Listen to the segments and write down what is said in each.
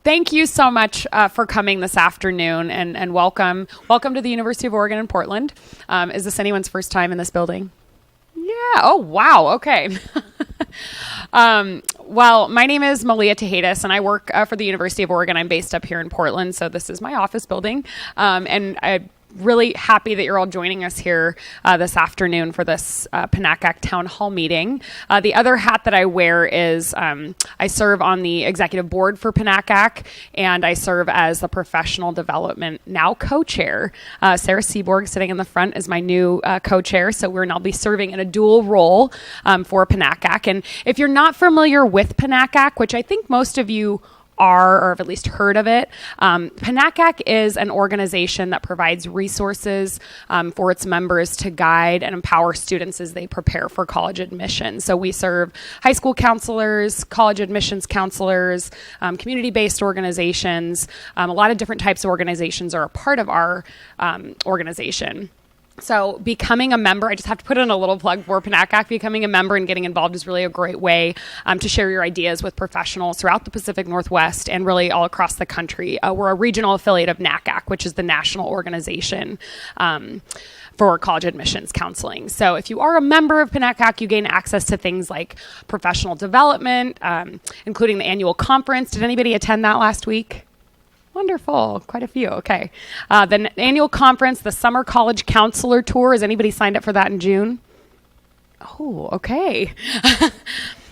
Thank you so much for coming this afternoon, and welcome to the University of Oregon in Portland. Is this anyone's first time in this building? Yeah. Oh, wow. Okay. Well, my name is Malia Tejedis, and I work for the University of Oregon. I'm based up here in Portland, so this is my office building. And I'm really happy that you're all joining us here this afternoon for this PNACAC town hall meeting. The other hat that I wear is I serve on the executive board for PNACAC, and I serve as the professional development now co-chair. Sarah Seaborg, sitting in the front, is my new co-chair, so we're now be serving in a dual role for PNACAC. And if you're not familiar with PNACAC, which I think most of you are or have at least heard of it. PNACAC is an organization that provides resources for its members to guide and empower students as they prepare for college admission. So we serve high school counselors, college admissions counselors, community-based organizations. A lot of different types of organizations are a part of our organization. So becoming a member, I just have to put in a little plug for PNACAC. Becoming a member and getting involved is really a great way to share your ideas with professionals throughout the Pacific Northwest and really all across the country. We're a regional affiliate of NACAC, which is the national organization for college admissions counseling. So if you are a member of PNACAC, you gain access to things like professional development, including the annual conference. Did anybody attend that last week? Wonderful. Quite a few. Okay. The annual conference, the Summer College Counselor Tour. Has anybody signed up for that in June? Oh, okay.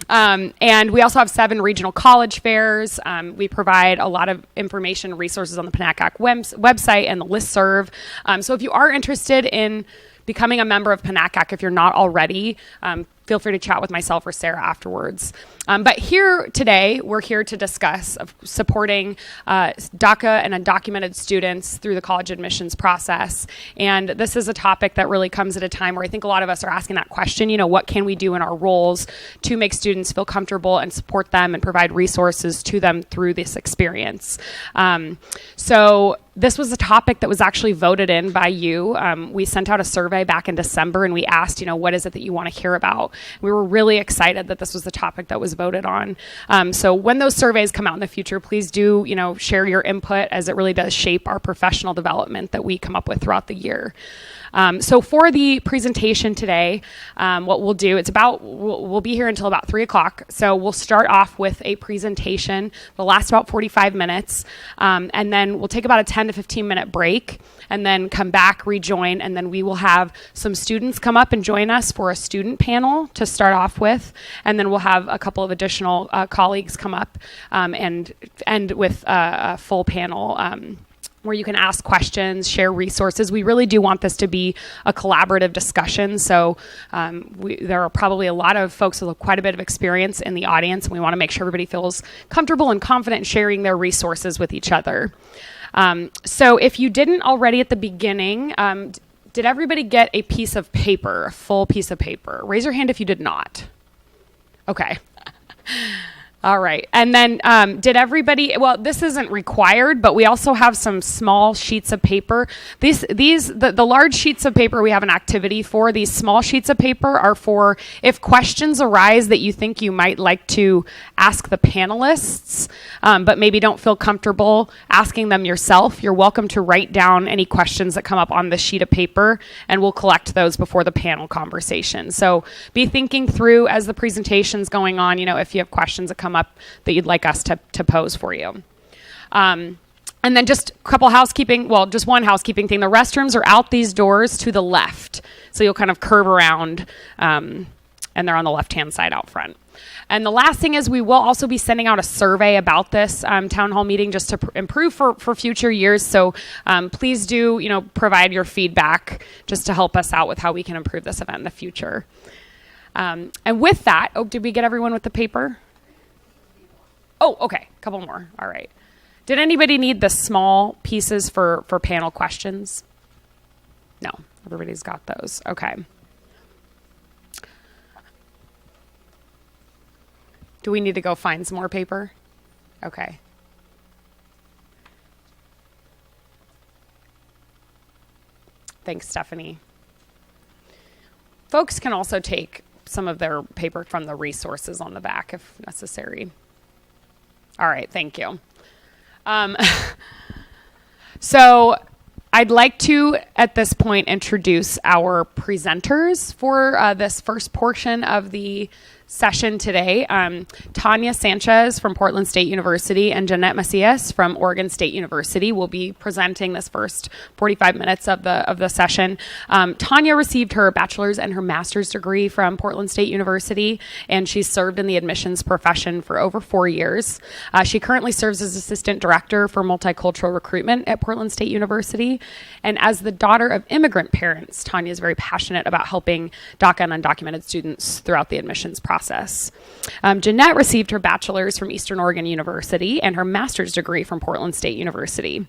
And we also have 7 regional college fairs. We provide a lot of information and resources on the PNACAC website and the listserv. So if you are interested in becoming a member of PNACAC, if you're not already, feel free to chat with myself or Sarah afterwards. But here today, we're here to discuss supporting DACA and undocumented students through the college admissions process. And this is a topic that really comes at a time where I think a lot of us are asking that question, what can we do in our roles to make students feel comfortable and support them and provide resources to them through this experience. So this was a topic that was actually voted in by you. We sent out a survey back in December and we asked, what is it that you want to hear about? We were really excited that this was the topic that was voted on. So when those surveys come out in the future, please do, share your input, as it really does shape our professional development that we come up with throughout the year. So for the presentation today, what we'll do, we'll be here until about 3 o'clock. So we'll start off with a presentation. It'll last about 45 minutes. And then we'll take about a 10 to 15 minute break and then come back, rejoin, and then we will have some students come up and join us for a student panel to start off with. And then we'll have a couple of additional colleagues come up and end with a full panel where you can ask questions, share resources. We really do want this to be a collaborative discussion. So there are probably a lot of folks with quite a bit of experience in the audience, and we want to make sure everybody feels comfortable and confident in sharing their resources with each other. So if you didn't already at the beginning, did everybody get a piece of paper, a full piece of paper? Raise your hand if you did not. Okay. All right. And then did everybody, well, this isn't required, but we also have some small sheets of paper. The large sheets of paper we have an activity for. These small sheets of paper are for if questions arise that you think you might like to ask the panelists, but maybe don't feel comfortable asking them yourself. You're welcome to write down any questions that come up on the sheet of paper, and we'll collect those before the panel conversation. So be thinking through as the presentation's going on, if you have questions that come up that you'd like us to pose for you. And then just a couple just one housekeeping thing. The restrooms are out these doors to the left. So you'll kind of curve around and they're on the left-hand side out front. And the last thing is we will also be sending out a survey about this town hall meeting just to improve for future years. So please do, provide your feedback just to help us out with how we can improve this event in the future. And with that, did we get everyone with the paper? Oh, okay. A couple more. All right. Did anybody need the small pieces for panel questions? No. Everybody's got those. Okay. Do we need to go find some more paper? Okay. Thanks, Stephanie. Folks can also take some of their paper from the resources on the back if necessary. All right, thank you. Um, so I'd like to, at this point, introduce our presenters for this first portion of the session today. Tanya Sanchez from Portland State University and Jeanette Macias from Oregon State University will be presenting this first 45 minutes of the session. Tanya received her bachelor's and her master's degree from Portland State University, and she's served in the admissions profession for over 4 years. She currently serves as assistant director for multicultural recruitment at Portland State University. And as the daughter of immigrant parents, Tanya is very passionate about helping DACA and undocumented students throughout the admissions process. Jeanette received her bachelor's from Eastern Oregon University and her master's degree from Portland State University.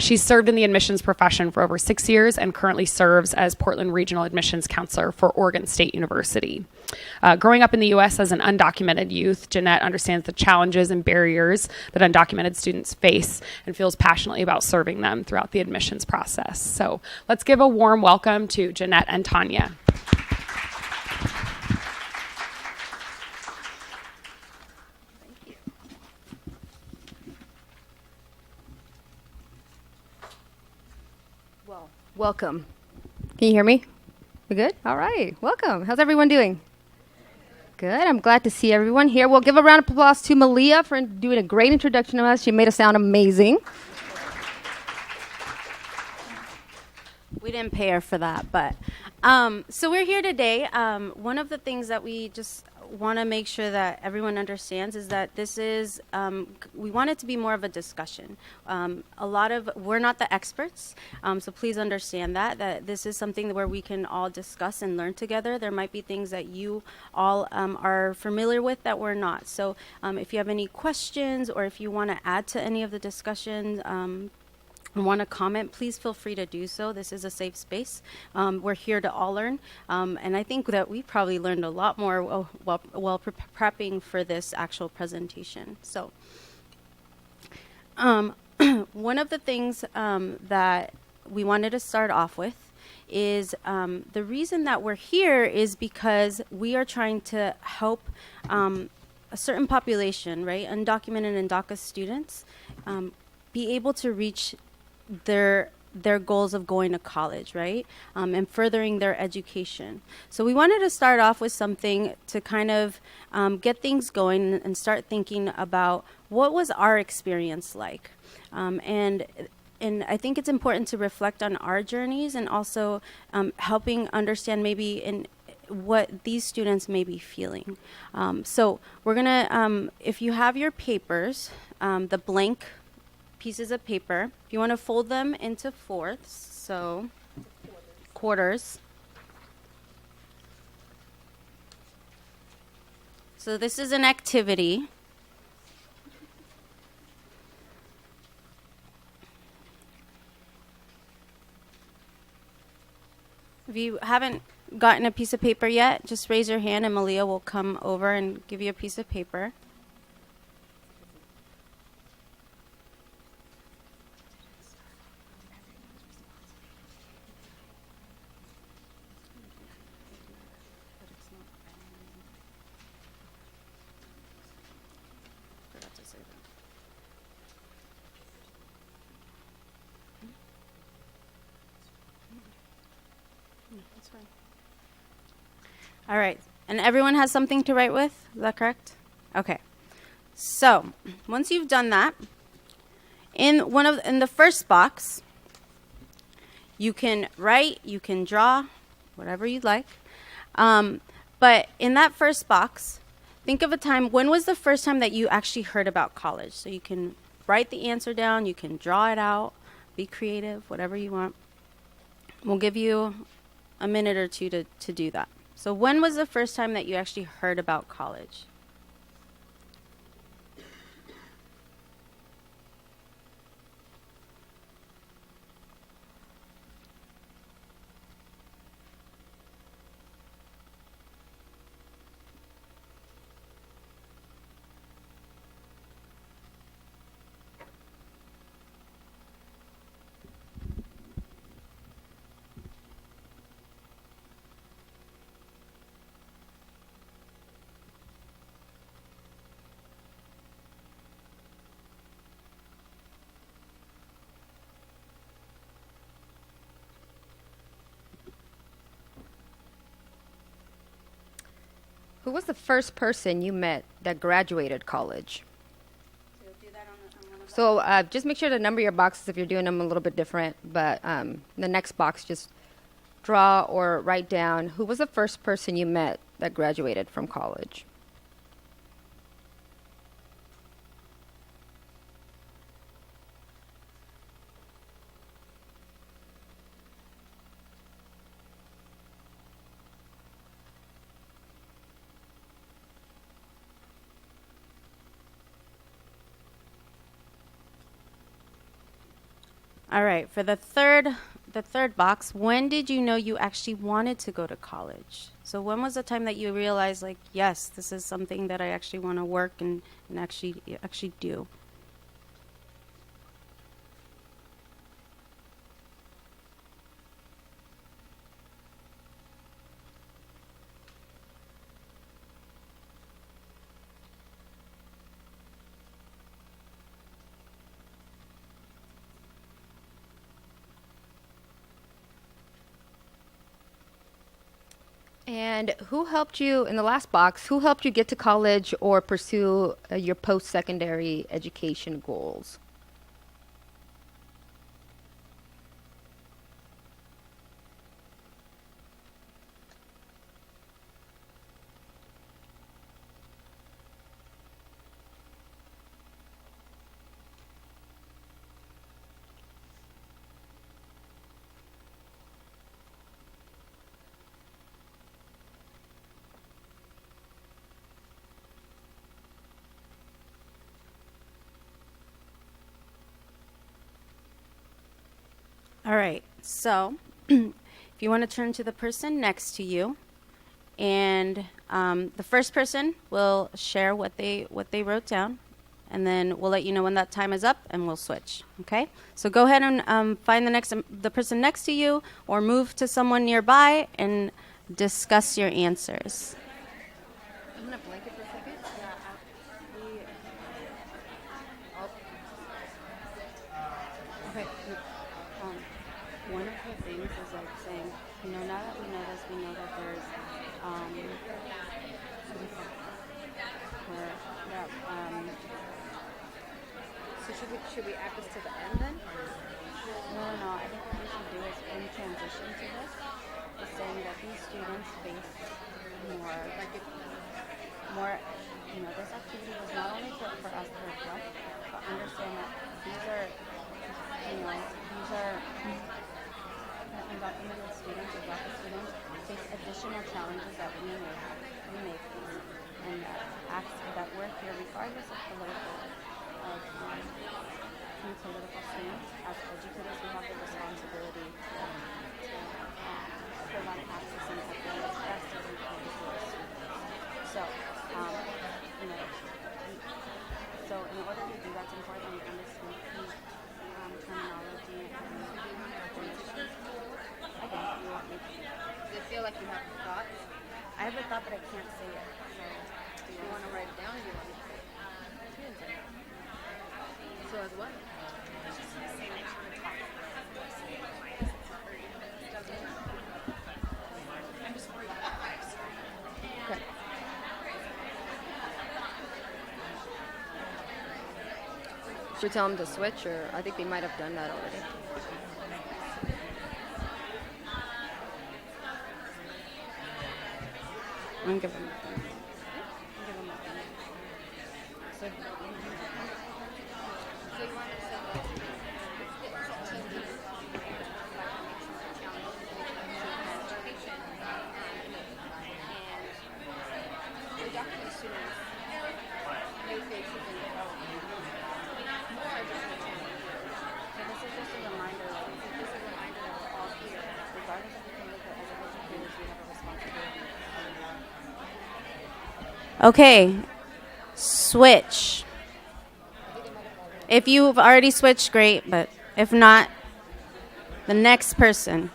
She's served in the admissions profession for over 6 years and currently serves as Portland Regional Admissions Counselor for Oregon State University. Growing up in the U.S. as an undocumented youth, Jeanette understands the challenges and barriers that undocumented students face and feels passionately about serving them throughout the admissions process. So let's give a warm welcome to Jeanette and Tanya. Welcome. Can you hear me? We good? All right. Welcome. How's everyone doing? Good. I'm glad to see everyone here. We'll give a round of applause to Malia for doing a great introduction to us. She made us sound amazing. We didn't pay her for that, but so we're here today. One of the things that we just want to make sure that everyone understands is that this is, we want it to be more of a discussion. We're not the experts, so please understand that this is something where we can all discuss and learn together. There might be things that you all are familiar with that we're not. So if you have any questions or if you want to add to any of the discussion, want to comment, please feel free to do so. This is a safe space. We're here to all learn. And I think that we probably learned a lot more while prepping for this actual presentation. So one of the things that we wanted to start off with is the reason that we're here is because we are trying to help a certain population, right, undocumented and DACA students, be able to reach their goals of going to college, right? And furthering their education. So we wanted to start off with something to kind of get things going and start thinking about what was our experience like. And I think it's important to reflect on our journeys and also helping understand maybe in what these students may be feeling. So we're gonna, if you have your papers, the blank pieces of paper, if you want to fold them into fourths, so quarters. So this is an activity. If you haven't gotten a piece of paper yet, just raise your hand and Malia will come over and give you a piece of paper. All right, and everyone has something to write with? Is that correct? Okay. So once you've done that, in the first box, you can write, you can draw, whatever you'd like. But in that first box, think of a time. When was the first time that you actually heard about college? So you can write the answer down, you can draw it out, be creative, whatever you want. We'll give you a minute or two to do that. So when was the first time that you actually heard about college? Who was the first person you met that graduated college? So just make sure to number your boxes if you're doing them a little bit different. But the next box, just draw or write down who was the first person you met that graduated from college. All right, for the third box, when did you know you actually wanted to go to college? So when was the time that you realized, like, yes, this is something that I actually want to work and actually do? And who helped you, in the last box, who helped you get to college or pursue your post-secondary education goals? All right, so if you want to turn to the person next to you, and the first person will share what they wrote down, and then we'll let you know when that time is up, and we'll switch. Okay? So go ahead and find the person next to you, or move to someone nearby, and discuss your answers. I'm going to blanket for a second. Okay. One of the things is like saying, now that we know this, we know that there's So should we add this to the end then? no. I think what we should do is in transition to this, is saying that these students face more, this activity was not only for us to reflect, but understand that these are undocumented students or DACA students face additional challenges that we may face, and that we're here regardless of political stance. As educators, we have the responsibility to provide access and support as best as we can to our students. So in order to do that, it's important to understand terminology and definitions. Again, you want me to. Does it feel like you have thoughts? I have a thought, but I can't say it. So Do you want to write it down or do you want me to say it? So as what? Okay. Should we tell them to switch, or I think they might have done that already. I'm gonna give them a thing. So this is just a reminder that we're all here, regardless of the thing that as educators we have a responsibility. Okay, switch. If you've already switched, great, but if not, the next person.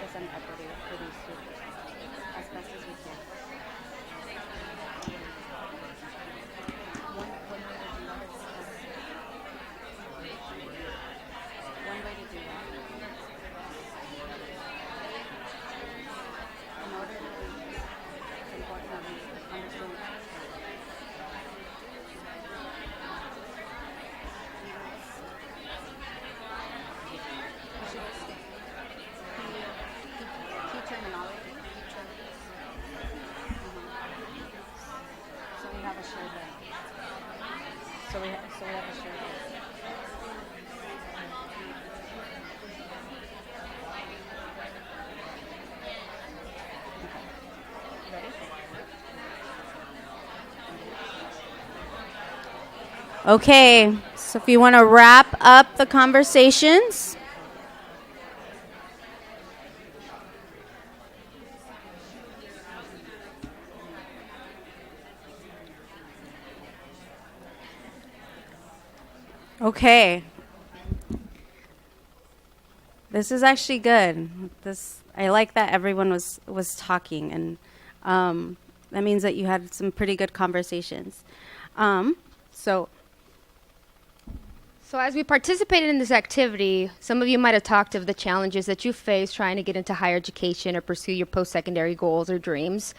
justice and equity for these students as best as we can. One way to do that is one way to do that. In order to do this, it's important that we understand. Key terminology. So we have a shared link. So we have a shared link. Okay, so if you want to wrap up the conversations. Okay. This is actually good. I like that everyone was talking, and that means that you had some pretty good conversations. So as we participated in this activity, some of you might have talked of the challenges that you face trying to get into higher education or pursue your post-secondary goals or dreams.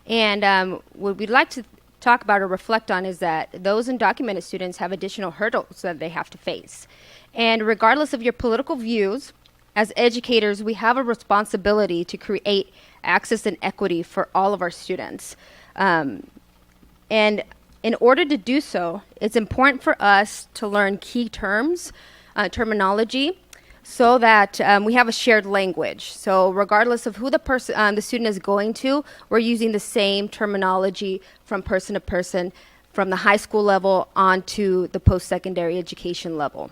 And what we'd like to talk about or reflect on is that those undocumented students have additional hurdles that they have to face. And regardless of your political views, as educators, we have a responsibility to create access and equity for all of our students. And in order to do so, it's important for us to learn key terms, terminology, so that we have a shared language. So regardless of who the student is going to, we're using the same terminology from person to person, from the high school level on to the post-secondary education level.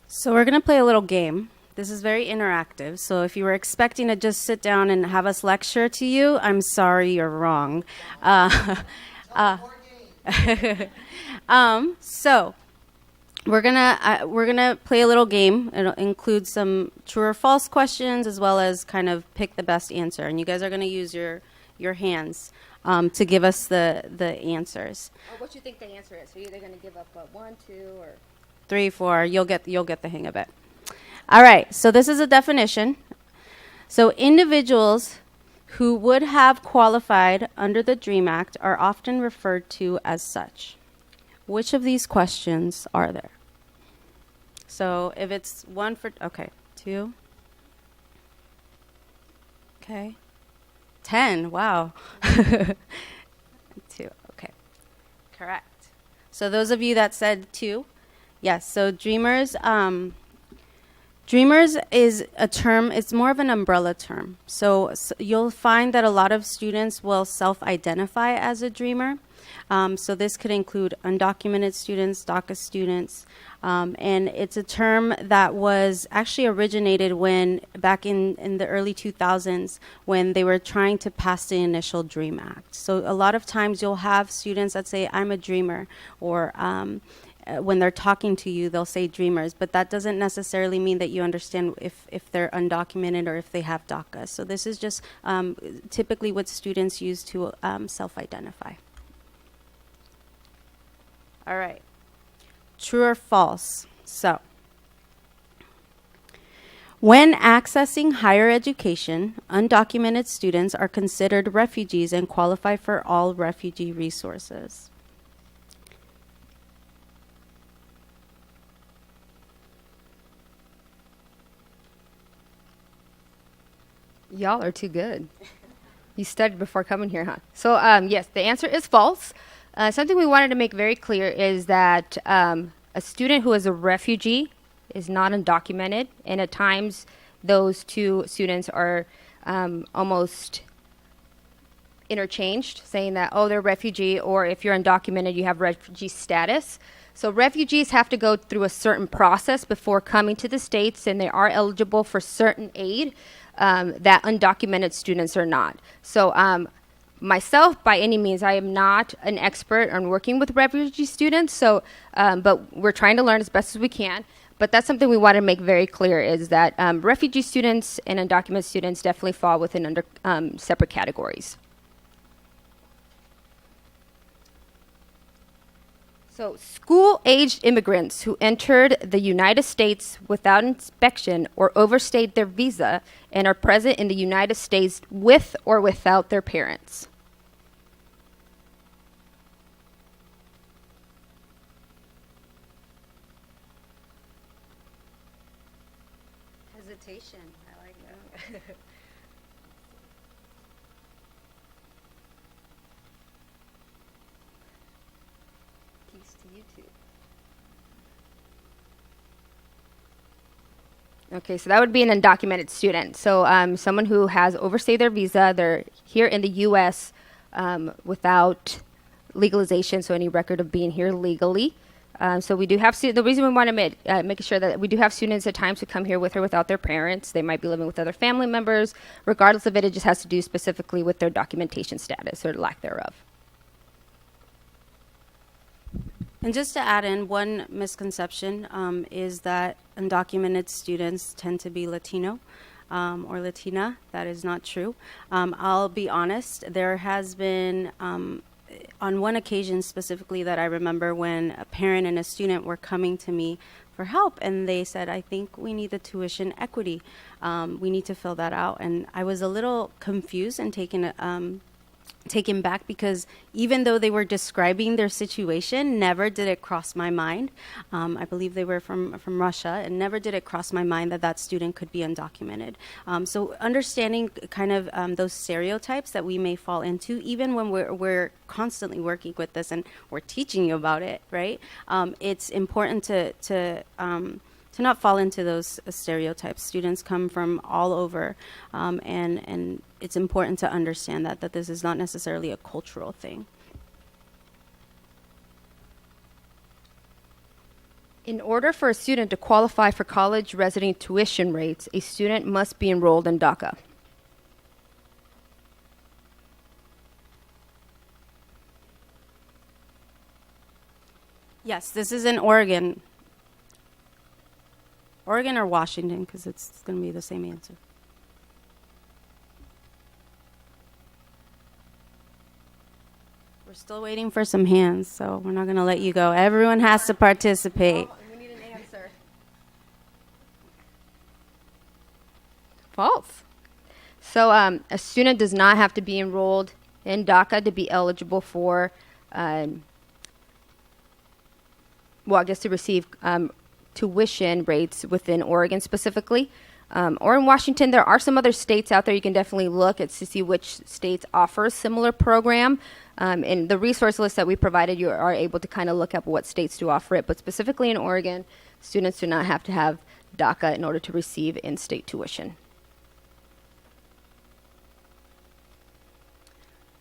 So we're going to play a little game. This is very interactive. So if you were expecting to just sit down and have us lecture to you, I'm sorry, you're wrong. So we're gonna play a little game. It'll include some true or false questions as well as kind of pick the best answer. And you guys are gonna use your hands to give us the answers. Or what you think the answer is. So you're either going to give up 1, 2, or 3, 4. You'll get the hang of it. All right, so this is a definition. So individuals who would have qualified under the DREAM Act are often referred to as such. Which of these questions are there? So if it's 1 for, okay, 2. Okay. 10, wow. 2, okay. Correct. So those of you that said 2, yes, so dreamers, Dreamers is a term, it's more of an umbrella term. So you'll find that a lot of students will self-identify as a dreamer. So this could include undocumented students, DACA students, and it's a term that was actually originated back in the early 2000s when they were trying to pass the initial DREAM Act. So a lot of times you'll have students that say, I'm a dreamer, or when they're talking to you, they'll say dreamers, but that doesn't necessarily mean that you understand if they're undocumented or if they have DACA. So this is just typically what students use to self-identify. All right. True or false? So, when accessing higher education, undocumented students are considered refugees and qualify for all refugee resources. Y'all are too good. You studied before coming here, huh? So, yes, the answer is false. Something we wanted to make very clear is that a student who is a refugee is not undocumented, and at times those two students are almost interchanged, saying that, oh, they're refugee, or if you're undocumented, you have refugee status. So refugees have to go through a certain process before coming to the States, and they are eligible for certain aid that undocumented students are not. So myself, by any means, I am not an expert on working with refugee students, so but we're trying to learn as best as we can. But that's something we want to make very clear is that refugee students and undocumented students definitely fall within under separate categories. So school-aged immigrants who entered the United States without inspection or overstayed their visa and are present in the United States with or without their parents. Hesitation. I like that. Peace to you too. Okay, so that would be an undocumented student. So someone who has overstayed their visa, they're here in the U.S. Without legalization, so any record of being here legally. So we do have the reason we want to make sure that we do have students at times who come here with or without their parents. They might be living with other family members. Regardless of it, it just has to do specifically with their documentation status or lack thereof. And just to add in, one misconception is that undocumented students tend to be Latino or Latina. That is not true. I'll be honest, there has been, on one occasion specifically that I remember, when a parent and a student were coming to me for help, and they said, I think we need the tuition equity. We need to fill that out. And I was a little confused and taken back, because even though they were describing their situation, never did it cross my mind. I believe they were from Russia, and never did it cross my mind that that student could be undocumented. So understanding kind of those stereotypes that we may fall into, even when we're constantly working with this and we're teaching you about it, right? It's important to not fall into those stereotypes. Students come from all over, and it's important to understand that this is not necessarily a cultural thing. In order for a student to qualify for college resident tuition rates, a student must be enrolled in DACA. Yes, this is in Oregon. Oregon or Washington, because it's going to be the same answer. We're still waiting for some hands, so we're not going to let you go. Everyone has to participate. Oh, we need an answer. False. So a student does not have to be enrolled in DACA to be eligible for, to receive tuition rates within Oregon specifically. Or in Washington. There are some other states out there you can definitely look at to see which states offer a similar program. In the resource list that we provided, you are able to kind of look up what states do offer it. But specifically in Oregon, students do not have to have DACA in order to receive in-state tuition.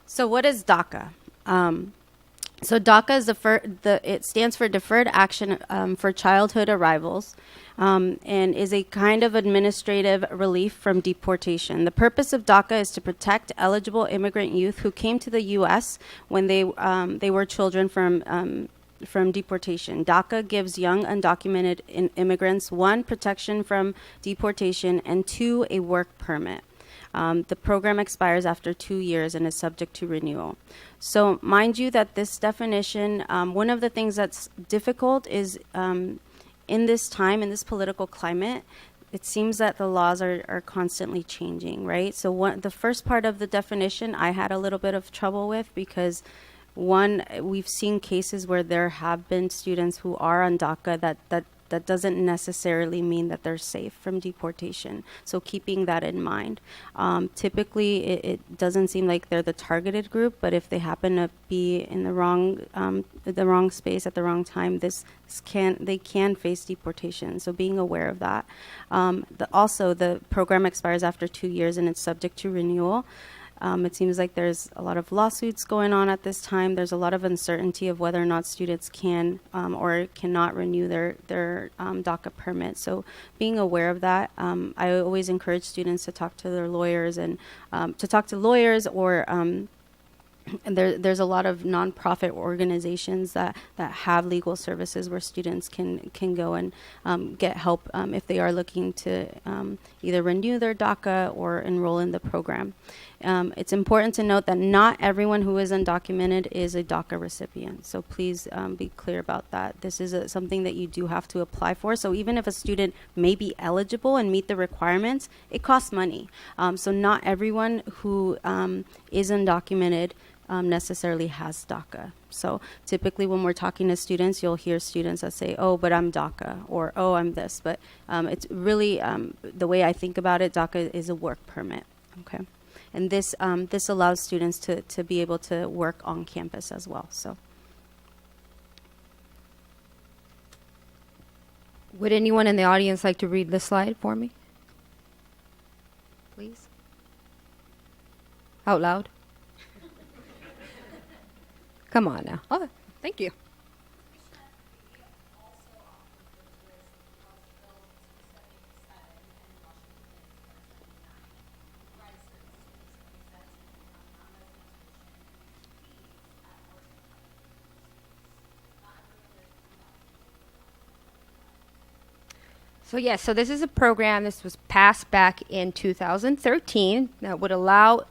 So what is DACA? So DACA is it stands for Deferred Action for Childhood Arrivals, and is a kind of administrative relief from deportation. The purpose of DACA is to protect eligible immigrant youth who came to the U.S. when they were children from deportation. DACA gives young undocumented immigrants, 1, protection from deportation, and 2, a work permit. The program expires after 2 years and is subject to renewal. So mind you that this definition, one of the things that's difficult is in this time, in this political climate, it seems that the laws are constantly changing, right? So the first part of the definition I had a little bit of trouble with, because one, we've seen cases where there have been students who are on DACA that doesn't necessarily mean that they're safe from deportation. So keeping that in mind. Typically, it doesn't seem like they're the targeted group, but if they happen to be in the wrong space at the wrong time, they can face deportation. So being aware of that. Also, the program expires after 2 years and it's subject to renewal. It seems like there's a lot of lawsuits going on at this time. There's a lot of uncertainty of whether or not students can or cannot renew their DACA permit. So being aware of that, I always encourage students to talk to their lawyers and or and there's a lot of nonprofit organizations that have legal services where students can go and get help if they are looking to either renew their DACA or enroll in the program. It's important to note that not everyone who is undocumented is a DACA recipient. So please be clear about that. This is something that you do have to apply for. So even if a student may be eligible and meet the requirements, it costs money. So not everyone who is undocumented necessarily has DACA. So typically when we're talking to students, you'll hear students that say, oh, but I'm DACA, or oh, I'm this. But it's really, the way I think about it, DACA is a work permit, okay? And this allows students to be able to work on campus as well, so. Would anyone in the audience like to read this slide for me? Please. Out loud. Come on now. Oh, thank you. So yes, so this is a program, this was passed back in 2013 that would allow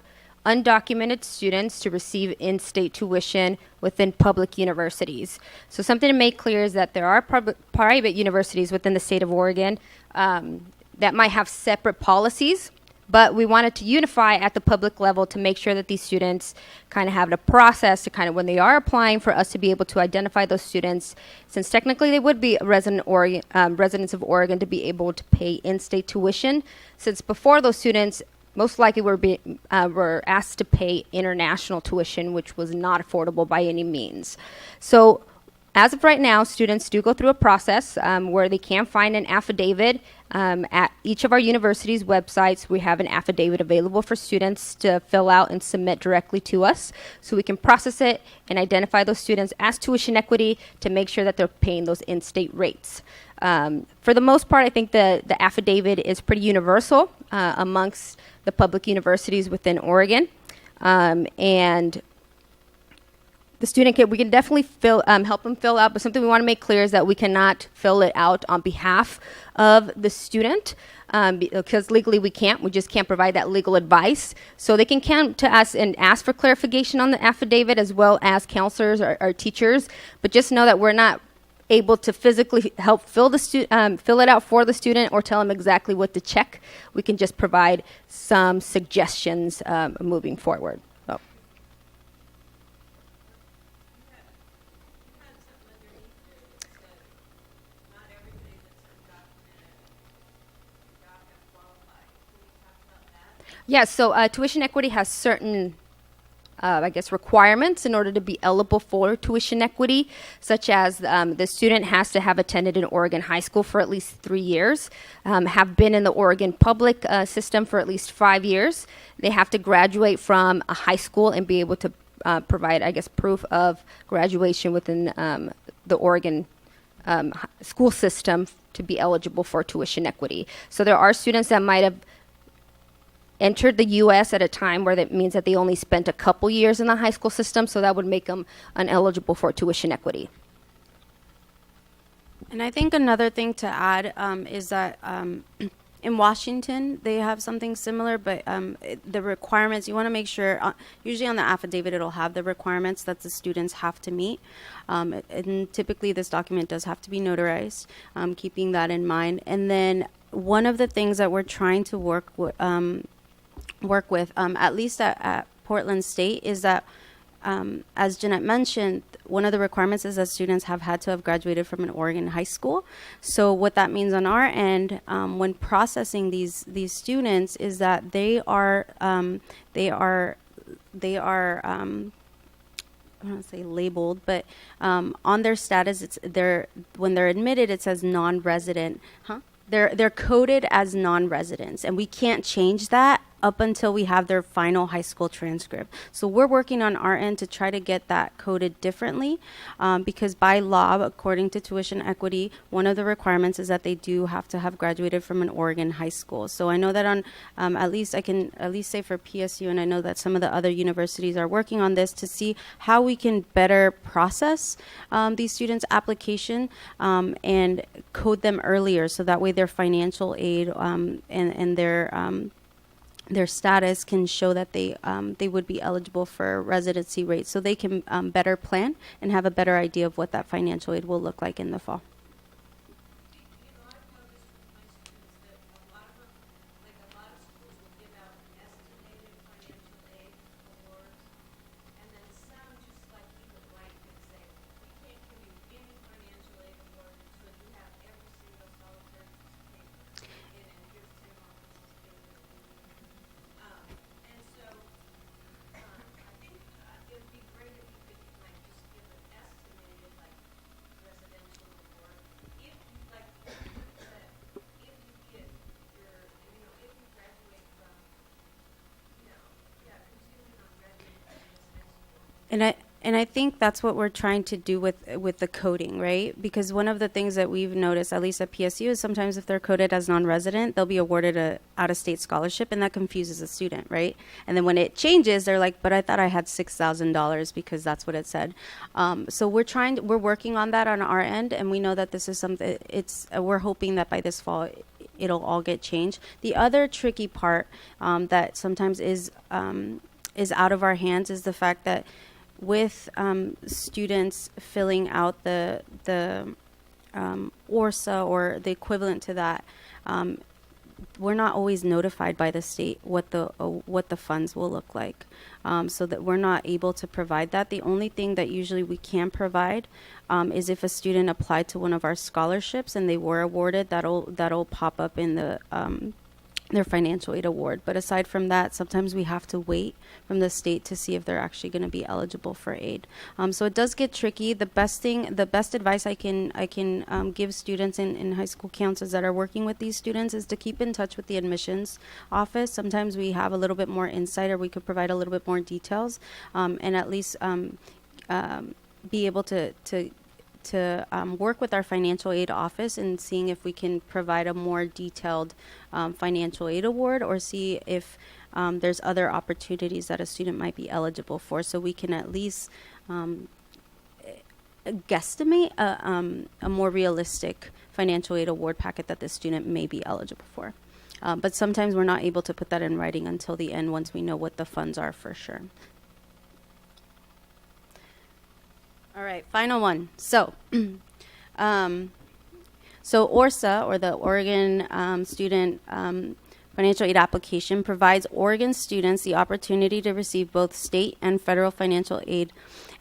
undocumented students to receive in-state tuition within public universities. So something to make clear is that there are private universities within the state of Oregon that might have separate policies, but we wanted to unify at the public level to make sure that these students kind of have the process to kind of, when they are applying, for us to be able to identify those students, since technically they would be residents of Oregon, to be able to pay in-state tuition, since before those students most likely were asked to pay international tuition, which was not affordable by any means. So as of right now, students do go through a process where they can find an affidavit at each of our universities' websites. We have an affidavit available for students to fill out and submit directly to us, so we can process it and identify those students as tuition equity to make sure that they're paying those in-state rates. For the most part, I think the affidavit is pretty universal amongst the public universities within Oregon, and the student we can definitely help them fill out, but something we want to make clear is that we cannot fill it out on behalf of the student because legally we can't. We just can't provide that legal advice. So they can come to us and ask for clarification on the affidavit, as well as counselors or teachers, but just know that we're not able to physically help fill it out for the student or tell them exactly what to check. We can just provide some suggestions moving forward. So. Yeah, so tuition equity has certain requirements in order to be eligible for tuition equity, such as the student has to have attended an Oregon high school for at least 3 years, have been in the Oregon public system for at least 5 years. They have to graduate from a high school and be able to provide, proof of graduation within the Oregon school system to be eligible for tuition equity. So there are students that might have entered the U.S. at a time where that means that they only spent a couple years in the high school system, so that would make them ineligible for tuition equity. And I think another thing to add is that in Washington, they have something similar, but the requirements, you want to make sure, usually on the affidavit, it'll have the requirements that the students have to meet. And typically, this document does have to be notarized, keeping that in mind. And then one of the things that we're trying to work with, at least at Portland State, is that, as Jeanette mentioned, one of the requirements is that students have had to have graduated from an Oregon high school. So what that means on our end, when processing these students, is that they are I don't want to say labeled, but on their status, when they're admitted, it says non-resident. They're coded as non-residents, and we can't change that up until we have their final high school transcript. So we're working on our end to try to get that coded differently, because by law, according to tuition equity, one of the requirements is that they do have to have graduated from an Oregon high school. So I know that on at least I can at least say for PSU, and I know that some of the other universities are working on this to see how we can better process these students' application and code them earlier, so that way their financial aid and their status can show that they would be eligible for residency rates, so they can better plan and have a better idea of what that financial aid will look like in the fall. And I think that's what we're trying to do with the coding, right? Because one of the things that we've noticed, at least at PSU, is sometimes if they're coded as non-resident, they'll be awarded a out-of-state scholarship, and that confuses a student, right? And then when it changes, they're like, "But I thought I had $6,000 because that's what it said." So we're working on that on our end, and we know that this is something. We're hoping that by this fall, it'll all get changed. The other tricky part that sometimes is out of our hands is the fact that with students filling out the ORSA or the equivalent to that, we're not always notified by the state what the funds will look like, so that we're not able to provide that. The only thing that usually we can provide is if a student applied to one of our scholarships and they were awarded, that'll pop up in their financial aid award. But aside from that, sometimes we have to wait from the state to see if they're actually going to be eligible for aid. So it does get tricky. The best advice I can give students in high school counselors that are working with these students is to keep in touch with the admissions office. Sometimes we have a little bit more insight, or we could provide a little bit more details, and at least be able to work with our financial aid office and seeing if we can provide a more detailed financial aid award, or see if there's other opportunities that a student might be eligible for, so we can at least guesstimate a more realistic financial aid award packet that the student may be eligible for. But sometimes we're not able to put that in writing until the end, once we know what the funds are for sure. All right, final one. So, ORSA, or the Oregon Student Financial Aid Application, provides Oregon students the opportunity to receive both state and federal financial aid.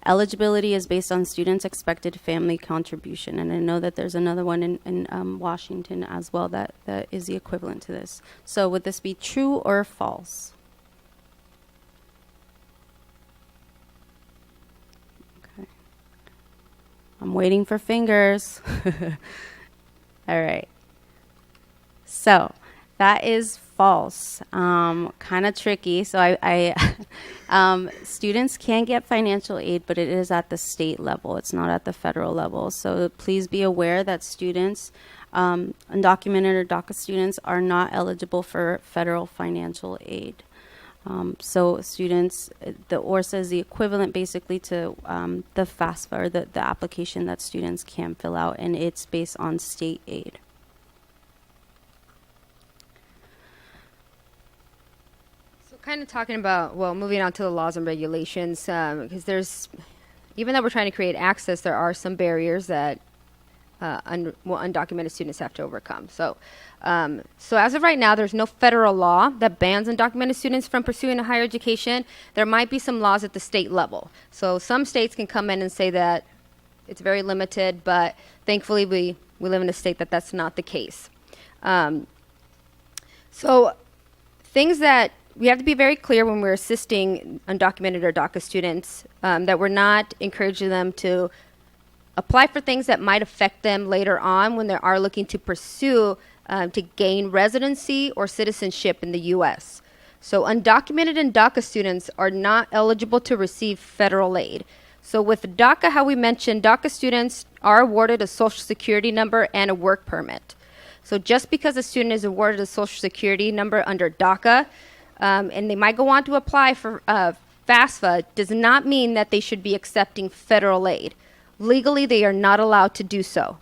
Eligibility is based on students' expected family contribution, and I know that there's another one in Washington as well that is the equivalent to this. So, would this be true or false? I'm waiting for fingers. All right. So that is false. Kind of tricky. So students can get financial aid, but it is at the state level. It's not at the federal level. So please be aware that students, undocumented or DACA students, are not eligible for federal financial aid. So students, the ORSA is the equivalent basically to the FAFSA, or the application that students can fill out, and it's based on state aid. So kind of talking about, moving on to the laws and regulations, because even though we're trying to create access, there are some barriers that undocumented students have to overcome. So as of right now, there's no federal law that bans undocumented students from pursuing a higher education. There might be some laws at the state level. So some states can come in and say that it's very limited, but thankfully we live in a state that's not the case. So things that we have to be very clear when we're assisting undocumented or DACA students, that we're not encouraging them to apply for things that might affect them later on when they are looking to pursue to gain residency or citizenship in the U.S. So undocumented and DACA students are not eligible to receive federal aid. So with DACA, how we mentioned, DACA students are awarded a social security number and a work permit. So just because a student is awarded a social security number under DACA, and they might go on to apply for FAFSA, does not mean that they should be accepting federal aid. Legally, they are not allowed to do so.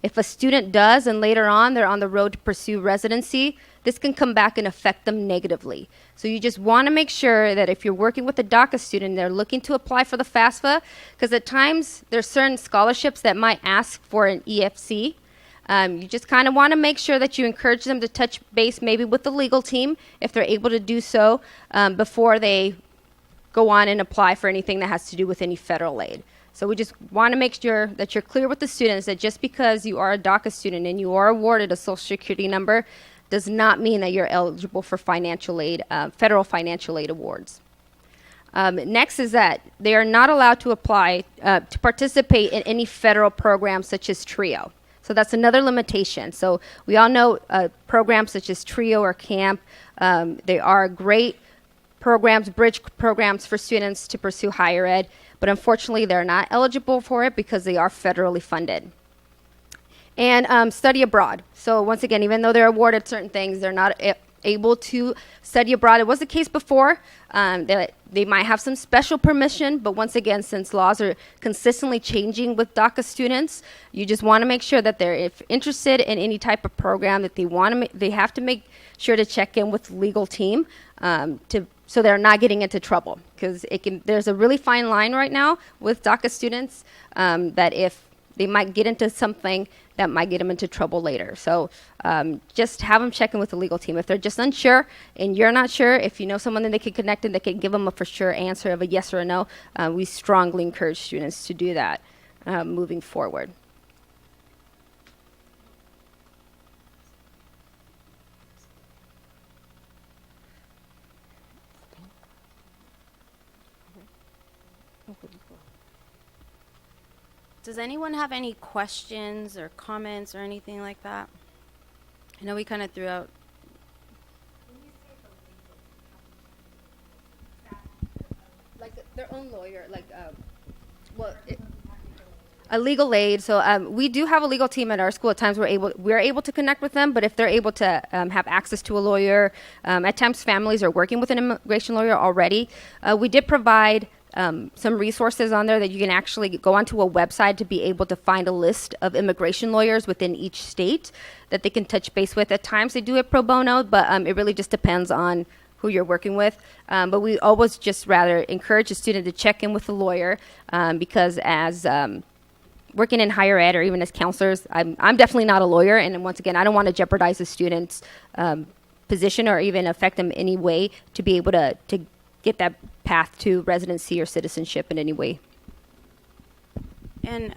If a student does and later on they're on the road to pursue residency, this can come back and affect them negatively. So you just want to make sure that if you're working with a DACA student, they're looking to apply for the FAFSA, because at times there's certain scholarships that might ask for an EFC. You just kind of want to make sure that you encourage them to touch base maybe with the legal team if they're able to do so before they go on and apply for anything that has to do with any federal aid. So we just want to make sure that you're clear with the students that just because you are a DACA student and you are awarded a social security number does not mean that you're eligible for financial aid, federal financial aid awards. Next is that they are not allowed to apply to participate in any federal programs such as TRIO. So that's another limitation. So we all know programs such as TRIO or CAMP, they are great programs, bridge programs for students to pursue higher ed, but unfortunately they're not eligible for it because they are federally funded. And study abroad. So once again, even though they're awarded certain things, they're not able to study abroad. It was the case before. They might have some special permission, but once again, since laws are consistently changing with DACA students, you just want to make sure that they're interested in any type of program that they have to make sure to check in with the legal team so they're not getting into trouble. Because there's a really fine line right now with DACA students that if they might get into something that might get them into trouble later. So just have them check in with the legal team. If they're just unsure and you're not sure, if you know someone that they can connect and that can give them a for sure answer of a yes or a no, we strongly encourage students to do that moving forward. Does anyone have any questions or comments or anything like that? I know we kind of threw out. Like their own lawyer, a legal aid. So we do have a legal team at our school. At times we're able to connect with them, but if they're able to have access to a lawyer, at times families are working with an immigration lawyer already. We did provide some resources on there that you can actually go onto a website to be able to find a list of immigration lawyers within each state that they can touch base with. At times they do it pro bono, but it really just depends on who you're working with. But we always just rather encourage a student to check in with a lawyer because as working in higher ed or even as counselors, I'm definitely not a lawyer. And once again, I don't want to jeopardize a student's position or even affect them in any way to be able to get that path to residency or citizenship in any way. And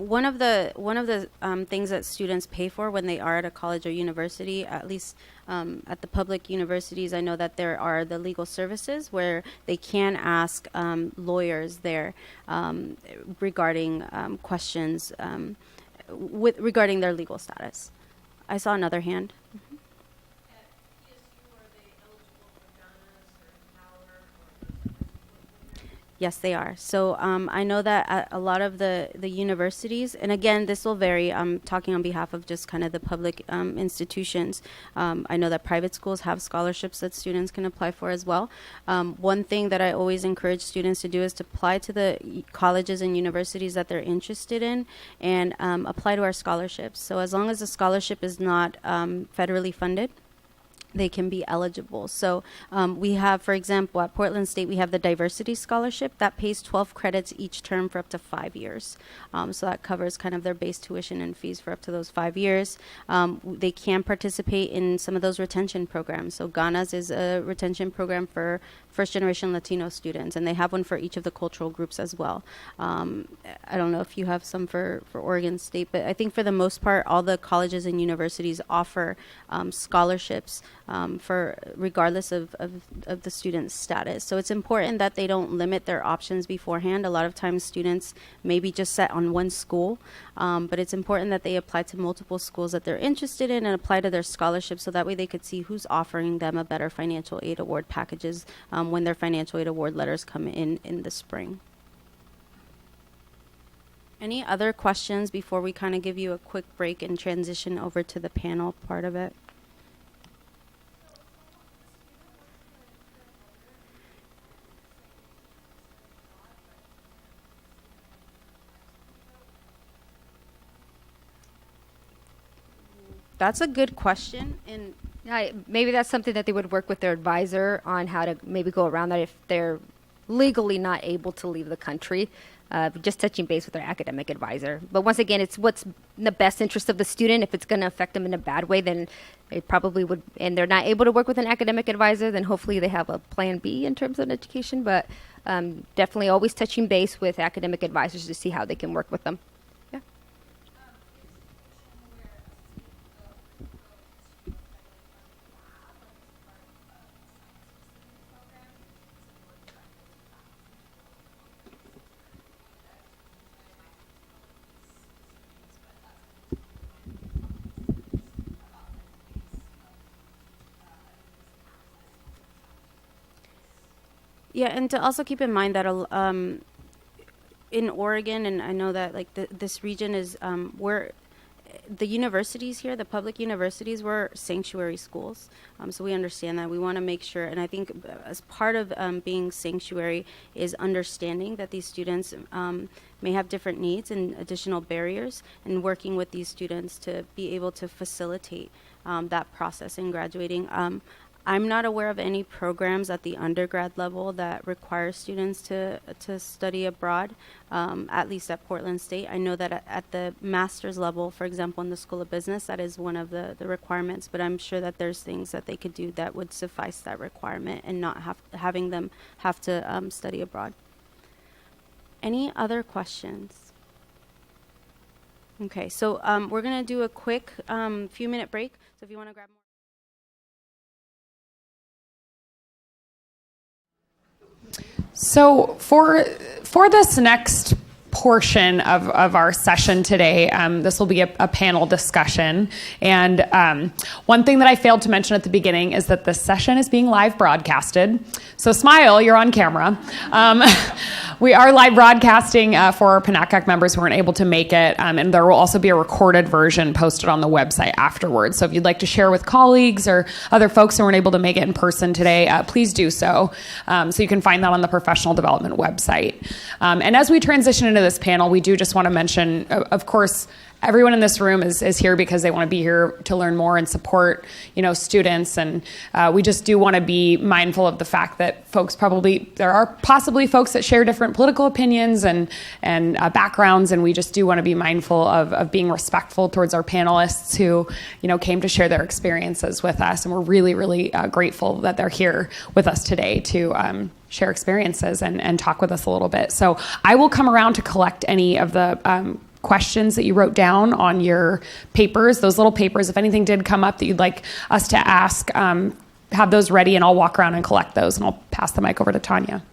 one of the things that students pay for when they are at a college or university, at least at the public universities, I know that there are the legal services where they can ask lawyers there regarding questions regarding their legal status. I saw another hand. Yes, they are. So I know that at a lot of the universities, and again, this will vary. I'm talking on behalf of just kind of the public institutions. I know that private schools have scholarships that students can apply for as well. One thing that I always encourage students to do is to apply to the colleges and universities that they're interested in and apply to our scholarships. So as long as the scholarship is not federally funded, they can be eligible. So we have, for example, at Portland State, we have the Diversity Scholarship that pays 12 credits each term for up to 5 years. So that covers kind of their base tuition and fees for up to those 5 years. They can participate in some of those retention programs. So Ghana's is a retention program for first-generation Latino students, and they have one for each of the cultural groups as well. I don't know if you have some for Oregon State, but I think for the most part, all the colleges and universities offer scholarships for regardless of the student's status. So it's important that they don't limit their options beforehand. A lot of times students may be just set on one school, but it's important that they apply to multiple schools that they're interested in and apply to their scholarship, so that way they could see who's offering them a better financial aid award packages when their financial aid award letters come in the spring. Any other questions before we kind of give you a quick break and transition over to the panel part of it? That's a good question. And Maybe that's something that they would work with their advisor on, how to maybe go around that if they're legally not able to leave the country. Just touching base with their academic advisor. But once again, it's what's in the best interest of the student. If it's going to affect them in a bad way, then they probably would, and they're not able to work with an academic advisor, then hopefully they have a plan B in terms of education. But definitely always touching base with academic advisors to see how they can work with them. Yeah. yeah, and to also keep in mind that in Oregon, and I know that like this region is where the universities here, the public universities, were sanctuary schools. So we understand that. We want to make sure, and I think as part of being sanctuary is understanding that these students may have different needs and additional barriers, and working with these students to be able to facilitate that process in graduating. I'm not aware of any programs at the undergrad level that require students to study abroad, at least at Portland State. I know that at the master's level, for example, in the School of Business, that is one of the requirements, but I'm sure that there's things that they could do that would suffice that requirement and not having them have to study abroad. Any other questions? Okay, so we're going to do a quick few-minute break. So if you want to grab more. So for this next portion of our session today, this will be a panel discussion. And one thing that I failed to mention at the beginning is that this session is being live broadcasted. So smile, you're on camera. We are live broadcasting for our PNACAC members who weren't able to make it, and there will also be a recorded version posted on the website afterwards. So if you'd like to share with colleagues or other folks who weren't able to make it in person today, please do so. So you can find that on the professional development website. And as we transition into this panel, we do just want to mention, of course, everyone in this room is here because they want to be here to learn more and support, students. And we just do want to be mindful of the fact that there are possibly folks that share different political opinions and backgrounds. And we just do want to be mindful of being respectful towards our panelists who, came to share their experiences with us. And we're really, really grateful that they're here with us today to share experiences and talk with us a little bit. So I will come around to collect any of the questions that you wrote down on your papers, those little papers. If anything did come up that you'd like us to ask, have those ready, and I'll walk around and collect those, and I'll pass the mic over to Tanya.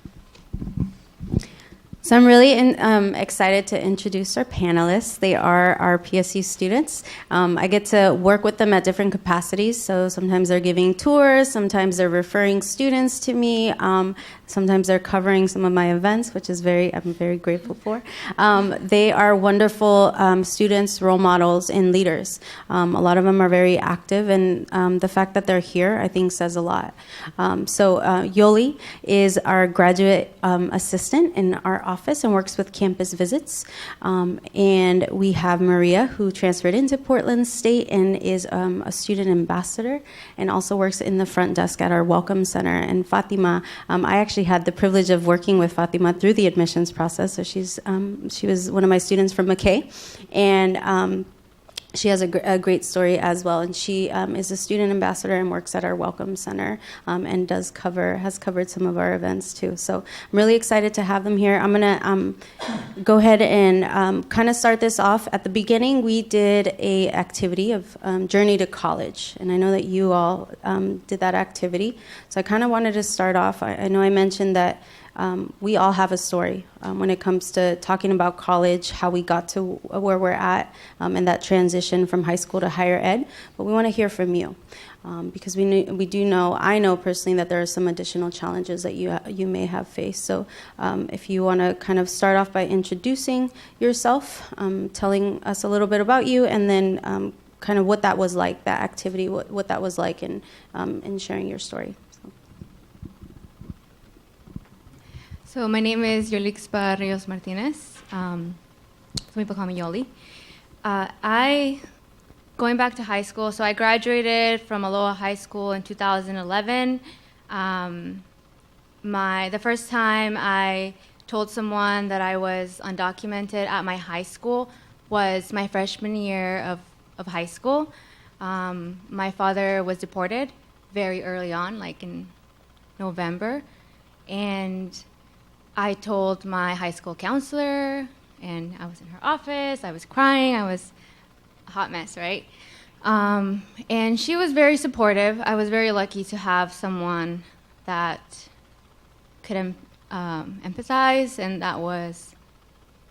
So I'm really excited to introduce our panelists. They are our PSU students. I get to work with them at different capacities. So sometimes they're giving tours, sometimes they're referring students to me, sometimes they're covering some of my events, which is I'm very grateful for. They are wonderful students, role models, and leaders. A lot of them are very active, and the fact that they're here, I think, says a lot. So Yoli is our graduate assistant in our office and works with campus visits. And we have Maria, who transferred into Portland State and is a student ambassador and also works in the front desk at our Welcome Center. And Fatima, I actually had the privilege of working with Fatima through the admissions process. So she was one of my students from McKay. And she has a great story as well, and she is a student ambassador and works at our Welcome Center, and has covered some of our events too. So I'm really excited to have them here. I'm gonna go ahead and kind of start this off. At the beginning, we did a activity of Journey to College, and I know that you all did that activity. So I kind of wanted to start off. I know I mentioned that we all have a story when it comes to talking about college, how we got to where we're at, and that transition from high school to higher ed. But we want to hear from you, because I know personally that there are some additional challenges that you may have faced. So if you want to kind of start off by introducing yourself, telling us a little bit about you, and then kind of what that was like, that activity, what that was like, and sharing your story. So my name is Yolix Barrios Martinez. Some people call me Yoli. Going back to high school, so I graduated from Aloha High School in 2011. The first time I told someone that I was undocumented at my high school was my freshman year of high school. My father was deported very early on, like in November, and I told my high school counselor, and I was in her office, I was crying, I was a hot mess, right? And she was very supportive. I was very lucky to have someone that could empathize, and that was,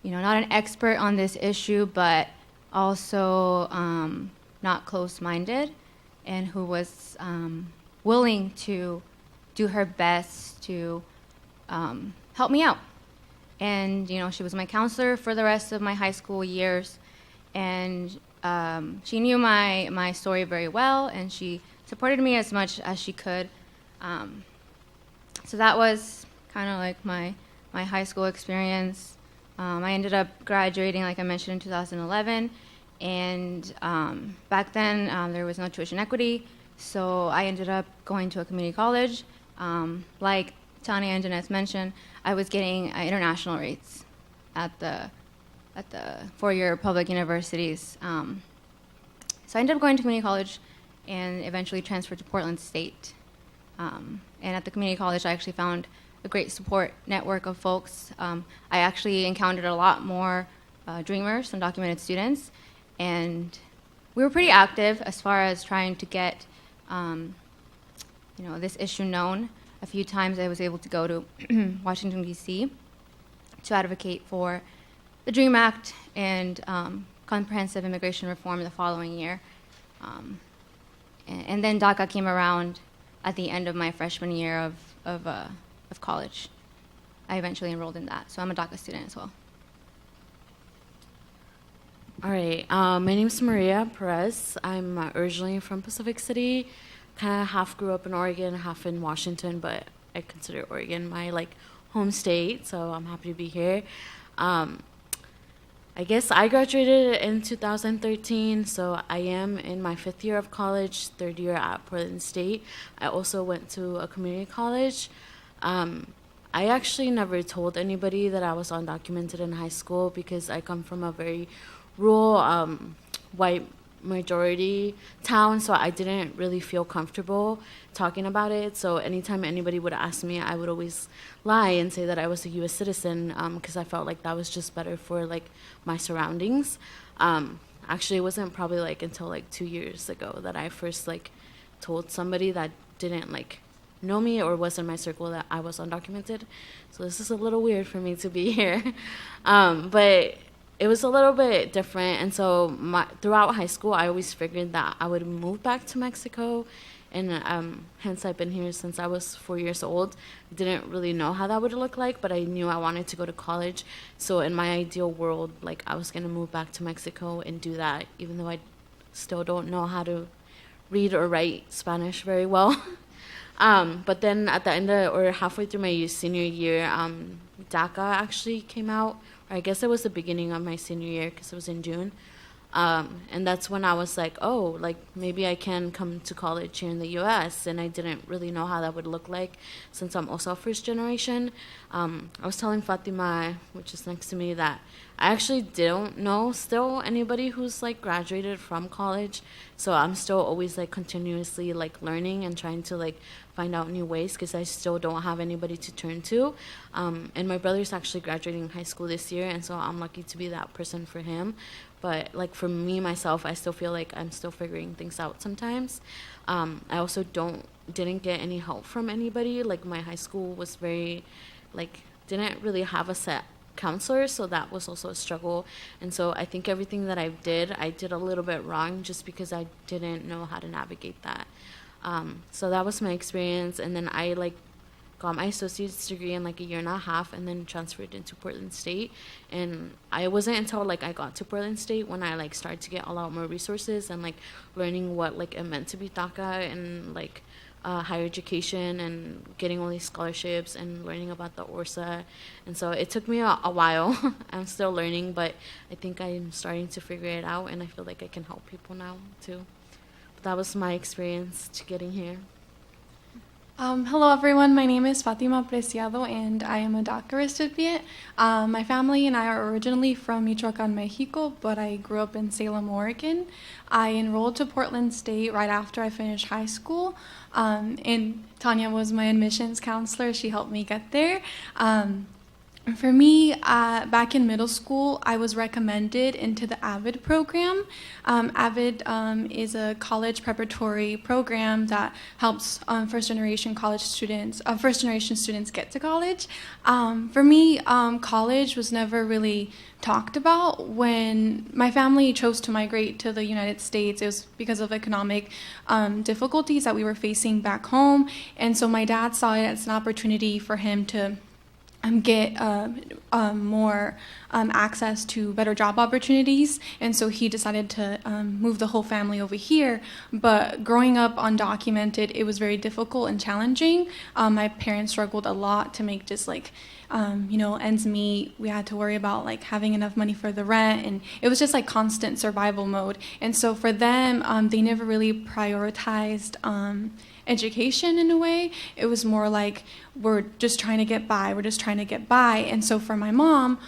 not an expert on this issue, but also not close-minded, and who was willing to do her best to help me out. And, she was my counselor for the rest of my high school years. And she knew my story very well, and she supported me as much as she could. So that was kind of like my high school experience. I ended up graduating, like I mentioned, in 2011. And back then, there was no tuition equity. So I ended up going to a community college. Like Tanya and Jeanette mentioned, I was getting international rates at the four-year public universities. So I ended up going to community college and eventually transferred to Portland State. And at the community college, I actually found a great support network of folks. I actually encountered a lot more dreamers, undocumented students, and we were pretty active as far as trying to get this issue known. A few times I was able to go to Washington, D.C. to advocate for the DREAM Act and comprehensive immigration reform the following year. And then DACA came around at the end of my freshman year of college. I eventually enrolled in that, so I'm a DACA student as well. All right, my name is Maria Perez. I'm originally from Pacific City. Kind of half grew up in Oregon, half in Washington, but I consider Oregon my home state, so I'm happy to be here. I guess I graduated in 2013, so I am in my 5th year of college, 3rd year at Portland State. I also went to a community college. I actually never told anybody that I was undocumented in high school because I come from a very rural, white majority town, so I didn't really feel comfortable talking about it. So anytime anybody would ask me, I would always lie and say that I was a U.S. citizen because I felt like that was just better for my surroundings. Actually, it wasn't probably until 2 years ago that I first told somebody that didn't know me or was in my circle that I was undocumented. So this is a little weird for me to be here, but it was a little bit different. And so throughout high school, I always figured that I would move back to Mexico. And hence I've been here since I was 4 years old. Didn't really know how that would look like, but I knew I wanted to go to college. So in my ideal world, I was going to move back to Mexico and do that, even though I still don't know how to read or write Spanish very well. But then at the end or halfway through my senior year, DACA actually came out. I guess it was the beginning of my senior year because it was in June. And that's when I was like, oh, like maybe I can come to college here in the U.S. And I didn't really know how that would look like since I'm also a first generation. I was telling Fatima, which is next to me, that I actually don't know still anybody who's like graduated from college. So I'm still always like continuously like learning and trying to like find out new ways because I still don't have anybody to turn to. And my brother's actually graduating high school this year, and so I'm lucky to be that person for him. But like for me myself, I still feel like I'm still figuring things out sometimes. I also didn't get any help from anybody. Like my high school was very like didn't really have a set counselor, so that was also a struggle. And so I think everything that I did a little bit wrong just because I didn't know how to navigate that. So that was my experience, and then I like got my associate's degree in like a year and a half and then transferred into Portland State. And I wasn't until like I got to Portland State when I like started to get a lot more resources and like learning what like it meant to be DACA and like higher education and getting all these scholarships and learning about the ORSA. And so it took me a while. I'm still learning, but I think I'm starting to figure it out, and I feel like I can help people now too. But that was my experience to getting here. Hello, everyone. My name is Fatima Preciado, and I am a DACA recipient. My family and I are originally from Michoacan, Mexico, but I grew up in Salem, Oregon. I enrolled to Portland State right after I finished high school, and Tanya was my admissions counselor. She helped me get there. For me, back in middle school, I was recommended into the AVID program. AVID is a college preparatory program that helps first-generation students get to college. For me, college was never really talked about. When my family chose to migrate to the United States, it was because of economic difficulties that we were facing back home. And so my dad saw it as an opportunity for him to get more access to better job opportunities, and so he decided to move the whole family over here. But growing up undocumented, it was very difficult and challenging. My parents struggled a lot to make just like ends meet. We had to worry about like having enough money for the rent, and it was just like constant survival mode. And so for them, they never really prioritized education in a way. It was more like, we're just trying to get by. And so for my mom,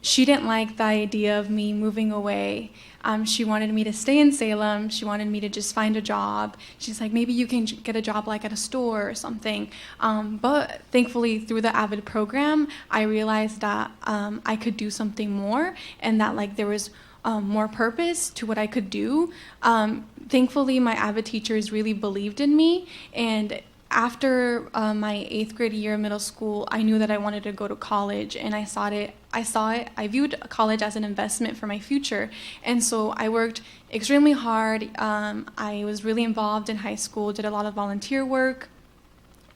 she didn't like the idea of me moving away. She wanted me to stay in Salem. She wanted me to just find a job. She's like, maybe you can get a job like at a store or something. But thankfully, through the AVID program, I realized that I could do something more, and that like there was more purpose to what I could do. Thankfully, my AVID teachers really believed in me, and after my 8th grade year of middle school, I knew that I wanted to go to college, and I viewed college as an investment for my future. And so I worked extremely hard. I was really involved in high school, did a lot of volunteer work.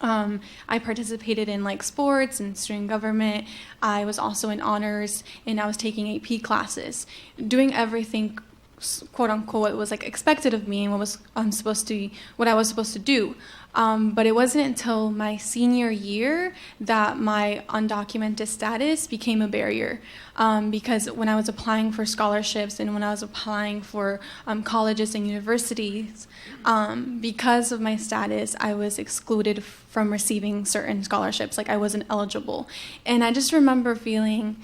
I participated in like sports and student government. I was also in honors, and I was taking AP classes, doing everything quote unquote what was like expected of me and what I was supposed to do. But it wasn't until my senior year that my undocumented status became a barrier. Because when I was applying for scholarships and when I was applying for colleges and universities, because of my status, I was excluded from receiving certain scholarships. Like I wasn't eligible. And I just remember feeling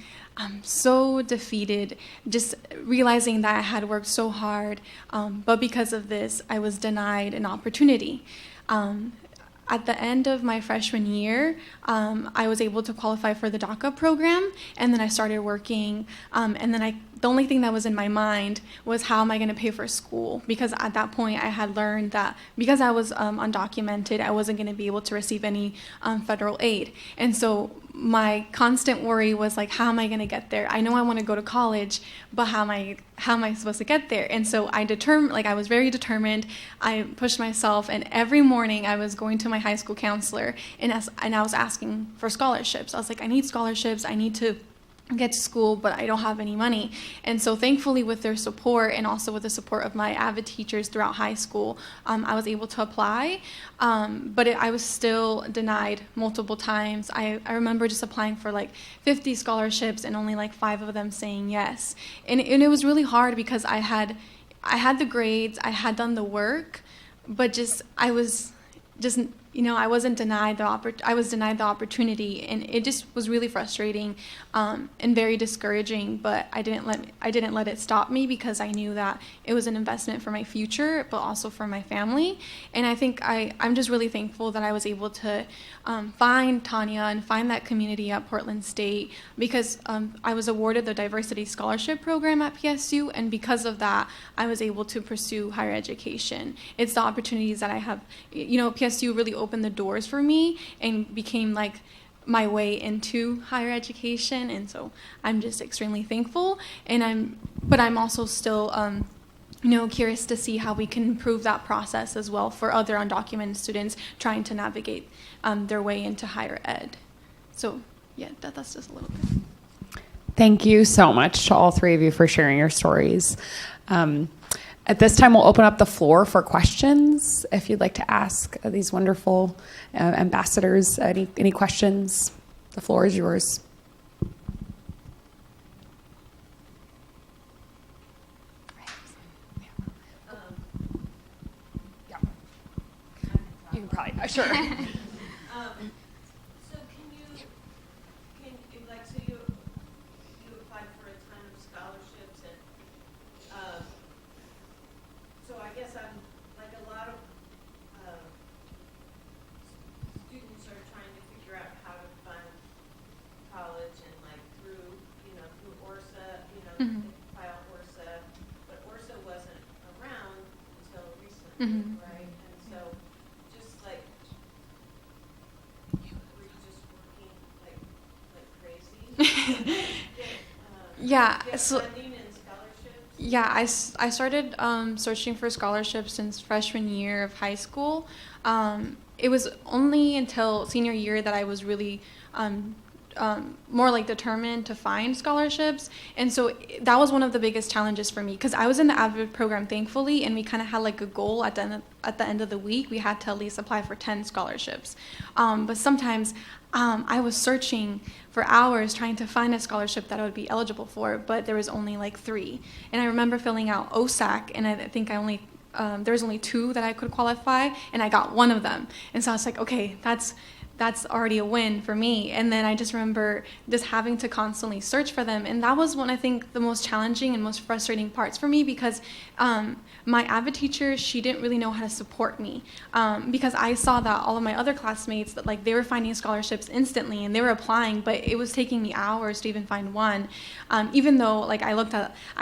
so defeated, just realizing that I had worked so hard, but because of this, I was denied an opportunity. At the end of my freshman year, I was able to qualify for the DACA program, and then I started working, and then the only thing that was in my mind was, how am I going to pay for school? Because at that point, I had learned that because I was undocumented, I wasn't going to be able to receive any federal aid. And so my constant worry was like, how am I going to get there? I know I want to go to college, but how am I supposed to get there? And so I was very determined. I pushed myself, and every morning I was going to my high school counselor, and I was asking for scholarships. I was like, I need scholarships. I need to get to school, but I don't have any money. And so thankfully with their support and also with the support of my AVID teachers throughout high school, I was able to apply, but I was still denied multiple times. I remember just applying for like 50 scholarships and only like 5 of them saying yes. And it was really hard because I had the grades, I had done the work, but I was I wasn't denied I was denied the opportunity, and it just was really frustrating and very discouraging. But I didn't let it stop me, because I knew that it was an investment for my future, but also for my family. And I think I'm just really thankful that I was able to find Tanya and find that community at Portland State, because I was awarded the Diversity Scholarship Program at PSU, and because of that, I was able to pursue higher education. It's the opportunities that I have. PSU really opened the doors for me and became like my way into higher education, and so I'm just extremely thankful. And I'm also still curious to see how we can improve that process as well for other undocumented students trying to navigate their way into higher ed. So yeah, that's just a little bit. Thank you so much to all 3 of you for sharing your stories. At this time, we'll open up the floor for questions. If you'd like to ask these wonderful ambassadors any questions, the floor is yours. You can probably, sure. So you applied for a ton of scholarships, and so I guess I'm like a lot of students are trying to figure out how to fund college, and like through ORSA, Mm-hmm. they file ORSA, but ORSA wasn't around until recently, Mm-hmm. right? And so just like, were you just working like crazy? Yeah, Get so funding and scholarships? yeah, I started searching for scholarships since freshman year of high school. It was only until senior year that I was really more like determined to find scholarships. And so that was one of the biggest challenges for me, because I was in the AVID program, thankfully, and we kind of had like a goal at the end of the week. We had to at least apply for 10 scholarships. But sometimes I was searching for hours trying to find a scholarship that I would be eligible for, but there was only like 3. And I remember filling out OSAC, and I think there was only 2 that I could qualify, and I got 1 of them. And so I was like, okay, that's already a win for me. And then I just remember just having to constantly search for them. And that was one, I think, the most challenging and most frustrating parts for me, because my AVID teacher, she didn't really know how to support me, because I saw that all of my other classmates, that like they were finding scholarships instantly and they were applying, but it was taking me hours to even find one. Even though like I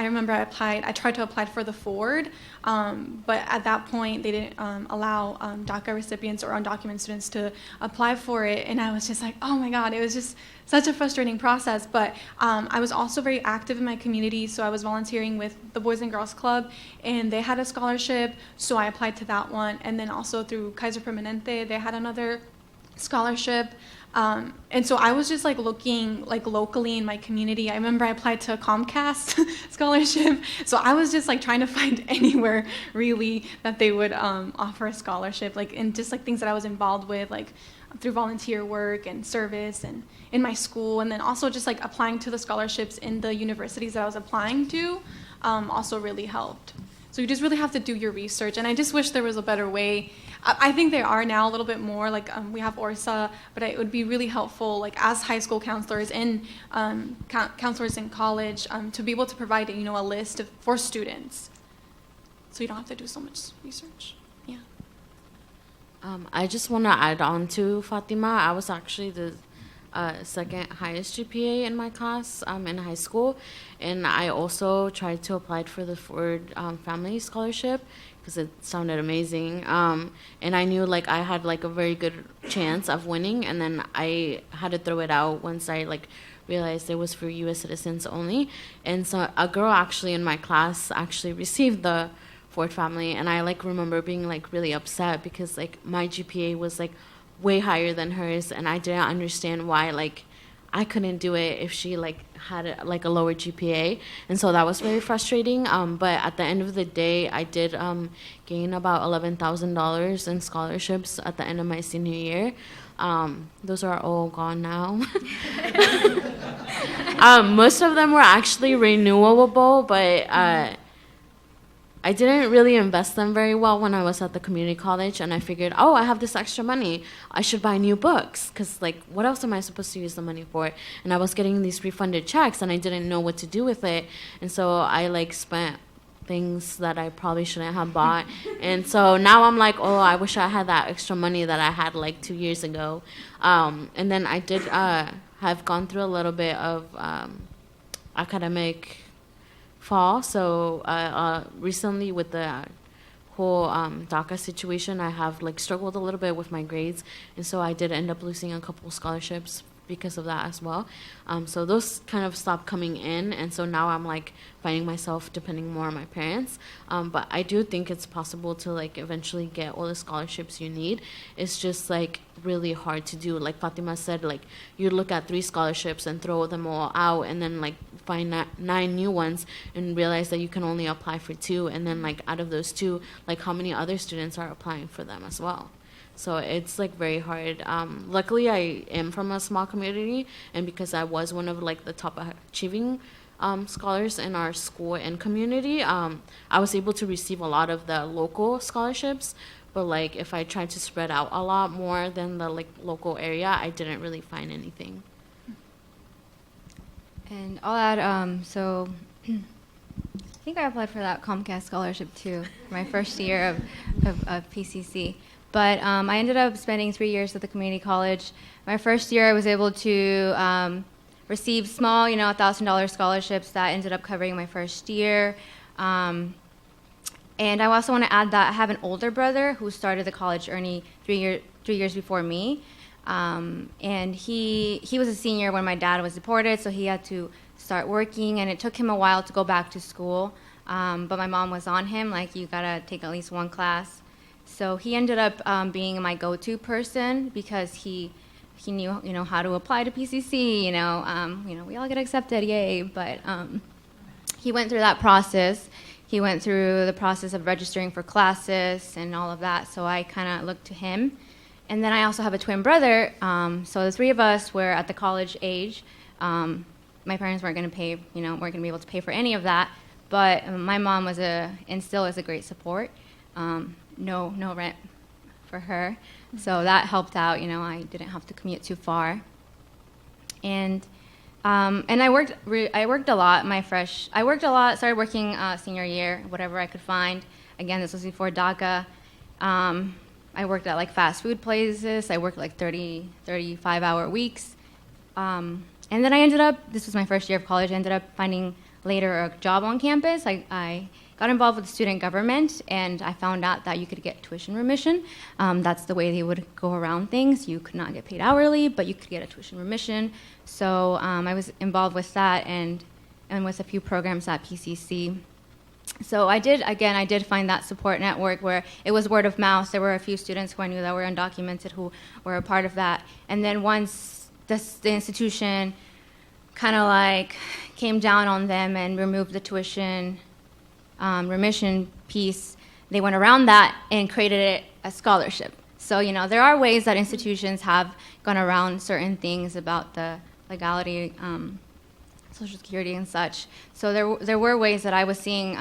remember I tried to apply for the Ford, but at that point they didn't allow DACA recipients or undocumented students to apply for it, and I was just like, oh my God, it was just such a frustrating process. But I was also very active in my community, so I was volunteering with the Boys and Girls Club, and they had a scholarship, so I applied to that one. And then also through Kaiser Permanente, they had another scholarship. And so I was just like looking like locally in my community. I remember I applied to a Comcast scholarship. So I was just like trying to find anywhere really that they would offer a scholarship, like, and just like things that I was involved with, like through volunteer work and service and in my school. And then also just like applying to the scholarships in the universities that I was applying to also really helped. So you just really have to do your research. And I just wish there was a better way. I think they are now a little bit more, like we have ORSA, but it would be really helpful, like as high school counselors and counselors in college, to be able to provide a list for students, so you don't have to do so much research. Yeah. I just want to add on to Fatima. I was actually the second highest GPA in my class in high school, and I also tried to apply for the Ford Family Scholarship because it sounded amazing, and I knew like I had like a very good chance of winning, and then I had to throw it out once I like realized it was for U.S. citizens only. And so a girl actually in my class actually received the Ford Family, and I like remember being like really upset because like my GPA was like way higher than hers, and I didn't understand why like I couldn't do it if she like had like a lower GPA, and so that was very frustrating. But at the end of the day, I did gain about $11,000 in scholarships at the end of my senior year. Those are all gone now. Most of them were actually renewable, but I didn't really invest them very well when I was at the community college, and I figured, oh, I have this extra money. I should buy new books, because, like, what else am I supposed to use the money for? And I was getting these refunded checks, and I didn't know what to do with it. And so I, like, spent things that I probably shouldn't have bought. And so now I'm like, oh, I wish I had that extra money that I had, like, 2 years ago. And then I did have gone through a little bit of academic fall. So recently with the whole DACA situation, I have like struggled a little bit with my grades, and so I did end up losing a couple scholarships because of that as well. So those kind of stopped coming in, and so now I'm like finding myself depending more on my parents. But I do think it's possible to like eventually get all the scholarships you need. It's just like really hard to do. Like Fatima said, like you look at 3 scholarships and throw them all out, and then like find 9 new ones and realize that you can only apply for 2, and then like out of those 2, like how many other students are applying for them as well. So it's like very hard. Luckily I am from a small community, and because I was one of like the top achieving scholars in our school and community, I was able to receive a lot of the local scholarships. But like if I tried to spread out a lot more than the like local area, I didn't really find anything. And I'll add, so I think I applied for that Comcast scholarship too, my first year of PCC. But I ended up spending 3 years at the community college. My first year I was able to receive small, $1,000 scholarships that ended up covering my first year. And I also want to add that I have an older brother who started the college journey 3 years before me. And he was a senior when my dad was deported, so he had to start working, and it took him a while to go back to school. But my mom was on him, like, you gotta take at least 1 class. So he ended up being my go-to person because he knew, how to apply to PCC, we all get accepted, yay. But he went through that process. He went through the process of registering for classes and all of that, so I kind of looked to him. And then I also have a twin brother, so the 3 of us were at the college age. My parents weren't going to pay, weren't going to be able to pay for any of that, but my mom was and still is a great support. No rent for her, so that helped out. I didn't have to commute too far. And I worked a lot. I worked a lot. Started working senior year, whatever I could find. Again, this was before DACA. I worked at like fast food places. I worked like 30, 35-hour weeks. And then I ended up, this was my first year of college, I ended up finding later a job on campus. I got involved with student government, and I found out that you could get tuition remission. That's the way they would go around things. You could not get paid hourly, but you could get a tuition remission. So I was involved with that and with a few programs at PCC. So I did find that support network where it was word of mouth. There were a few students who I knew that were undocumented who were a part of that. And then once the institution kind of like came down on them and removed the tuition remission piece, they went around that and created a scholarship. So, there are ways that institutions have gone around certain things about the legality, Social Security and such. So there were ways that I was seeing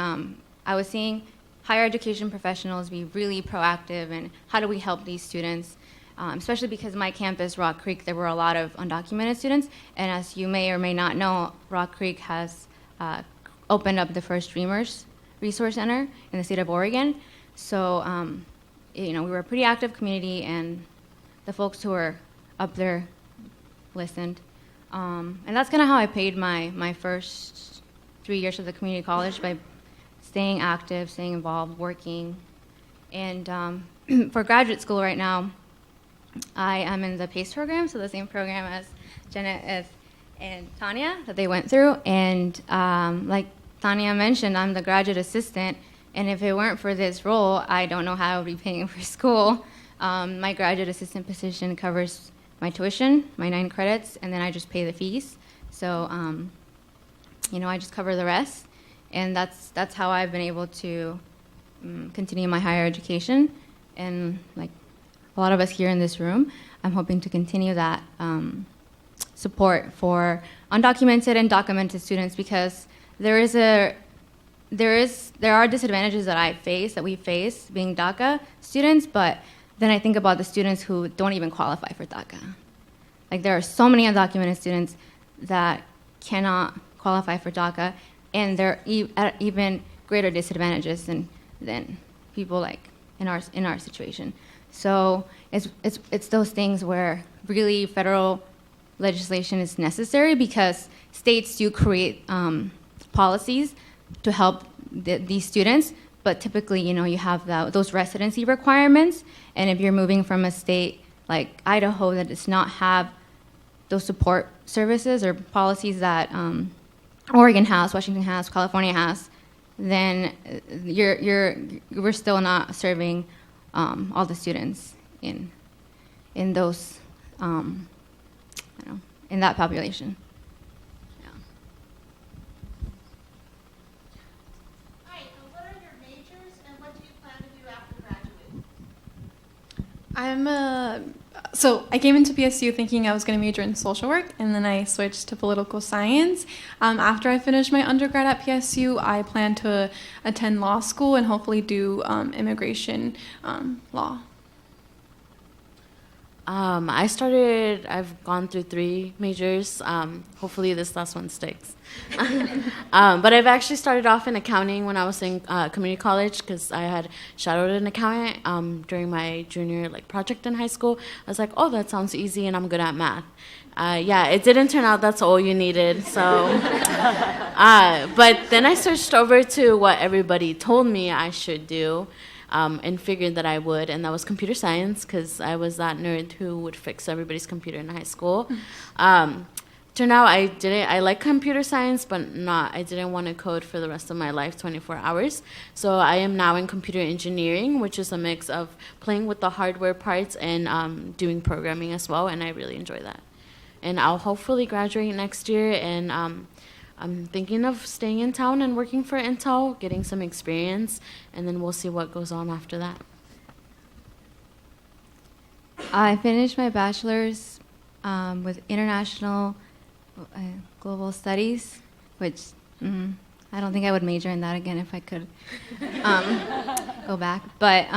higher education professionals be really proactive in how do we help these students, especially because my campus, Rock Creek, there were a lot of undocumented students, and as you may or may not know, Rock Creek has opened up the first Dreamers Resource Center in the state of Oregon. So we were a pretty active community, and the folks who were up there listened. And that's kind of how I paid my first 3 years of the community college, by staying active, staying involved, working. And for graduate school right now, I am in the PACE program, so the same program as Janet and Tanya that they went through. And like Tanya mentioned, I'm the graduate assistant, and if it weren't for this role, I don't know how I would be paying for school. My graduate assistant position covers my tuition, my 9 credits, and then I just pay the fees. So, I just cover the rest, and that's how I've been able to continue my higher education. And like a lot of us here in this room, I'm hoping to continue that support for undocumented and documented students, because there are disadvantages that we face being DACA students, but then I think about the students who don't even qualify for DACA. Like, there are so many undocumented students that cannot qualify for DACA, and they're at even greater disadvantages than people like in our situation. So it's those things where really federal legislation is necessary, because states do create policies to help these students, but typically, you have those residency requirements, and if you're moving from a state like Idaho that does not have those support services or policies that Oregon has, Washington has, California has, then we're still not serving all the students in those in that population. Hi, what are your majors and what do you plan to do after graduating? So I came into PSU thinking I was going to major in social work, and then I switched to political science. After I finished my undergrad at PSU, I plan to attend law school and hopefully do immigration law. I've gone through 3 majors. Hopefully this last one sticks. But I've actually started off in accounting when I was in community college, because I had shadowed an accountant during my junior project in high school. I was like, oh, that sounds easy, and I'm good at math. It didn't turn out that's all you needed. So, but then I switched over to what everybody told me I should do. And figured that I would, and that was computer science, because I was that nerd who would fix everybody's computer in high school. Turned out I like computer science, but I didn't want to code for the rest of my life 24 hours. So I am now in computer engineering, which is a mix of playing with the hardware parts and doing programming as well, and I really enjoy that. And I'll hopefully graduate next year, and I'm thinking of staying in town and working for Intel, getting some experience, and then we'll see what goes on after that. I finished my bachelor's with international global studies, which I don't think I would major in that again if I could go back. But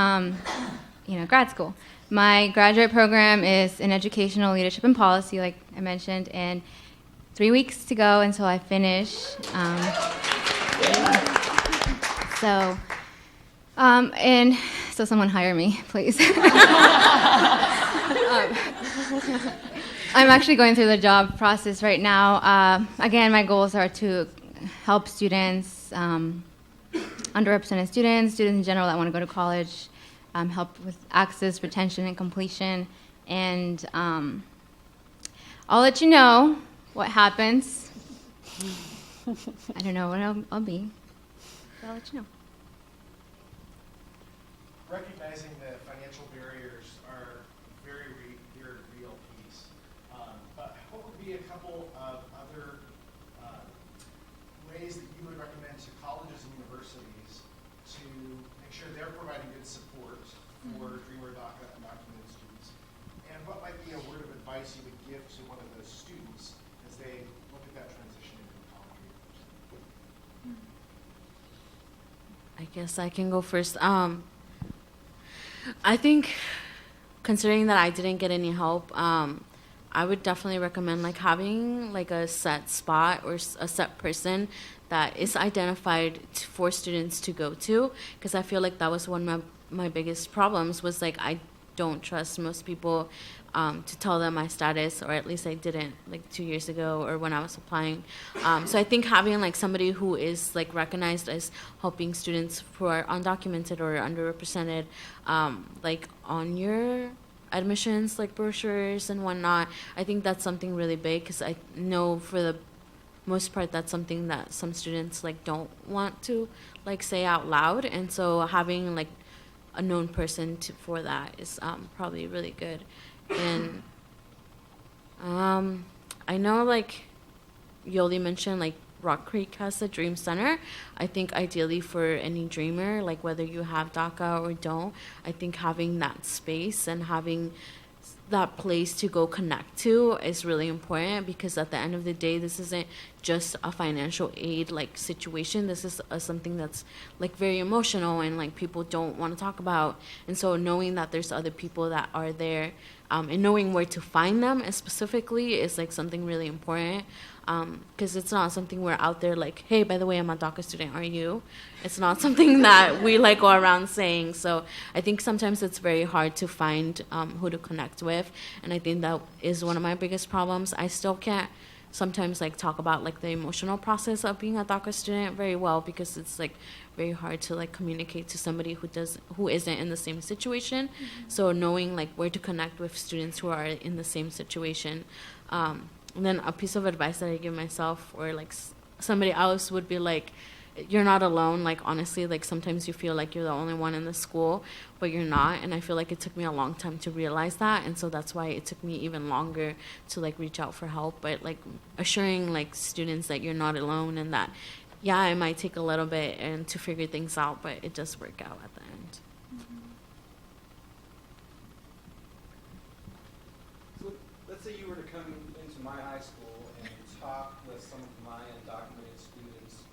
grad school. My graduate program is in educational leadership and policy, like I mentioned, and 3 weeks to go until I finish. So someone hire me, please. I'm actually going through the job process right now. Again, my goals are to help students, underrepresented students in general that want to go to college, help with access, retention, and completion. And I'll let you know what happens. I don't know what I'll be, but I'll let you know. Recognizing that financial barriers are very real piece, but what would be a couple of other ways that you would recommend to colleges and universities to make sure they're providing good support for Dreamer DACA and documented students? And what might be a word of advice you would give to one of those students as they look at that transition into the college year? I guess I can go first. I think, considering that I didn't get any help, I would definitely recommend having a set spot or a set person that is identified for students to go to, because I feel like that was one of my biggest problems, was I don't trust most people to tell them my status, or at least I didn't 2 years ago or when I was applying. So I think having somebody who is recognized as helping students who are undocumented or underrepresented, on your admissions brochures and whatnot, I think that's something really big, because I know for the most part that's something that some students don't want to say out loud, and so having a known person for that is probably really good. And I know, like, Yoli mentioned, like, Rock Creek has a dream center. I think ideally for any dreamer, like whether you have DACA or don't, I think having that space and having that place to go connect to is really important, because at the end of the day, this isn't just a financial aid like situation. This is something that's like very emotional and like people don't want to talk about. And so knowing that there's other people that are there, and knowing where to find them specifically is like something really important, because it's not something we're out there like, hey, by the way, I'm a DACA student, are you? It's not something that we like go around saying. So I think sometimes it's very hard to find who to connect with, and I think that is one of my biggest problems. I still can't sometimes like talk about like the emotional process of being a DACA student very well, because it's like very hard to like communicate to somebody who isn't in the same situation. So knowing like where to connect with students who are in the same situation. And then a piece of advice that I give myself or like somebody else would be like, you're not alone. Like, honestly, like sometimes you feel like you're the only one in the school, but you're not. And I feel like it took me a long time to realize that. And so that's why it took me even longer to like reach out for help. But like assuring like students that you're not alone, and that, yeah, it might take a little bit and to figure things out, but it does work out at the end. So let's say you were to come into my high school and talk with some of my undocumented students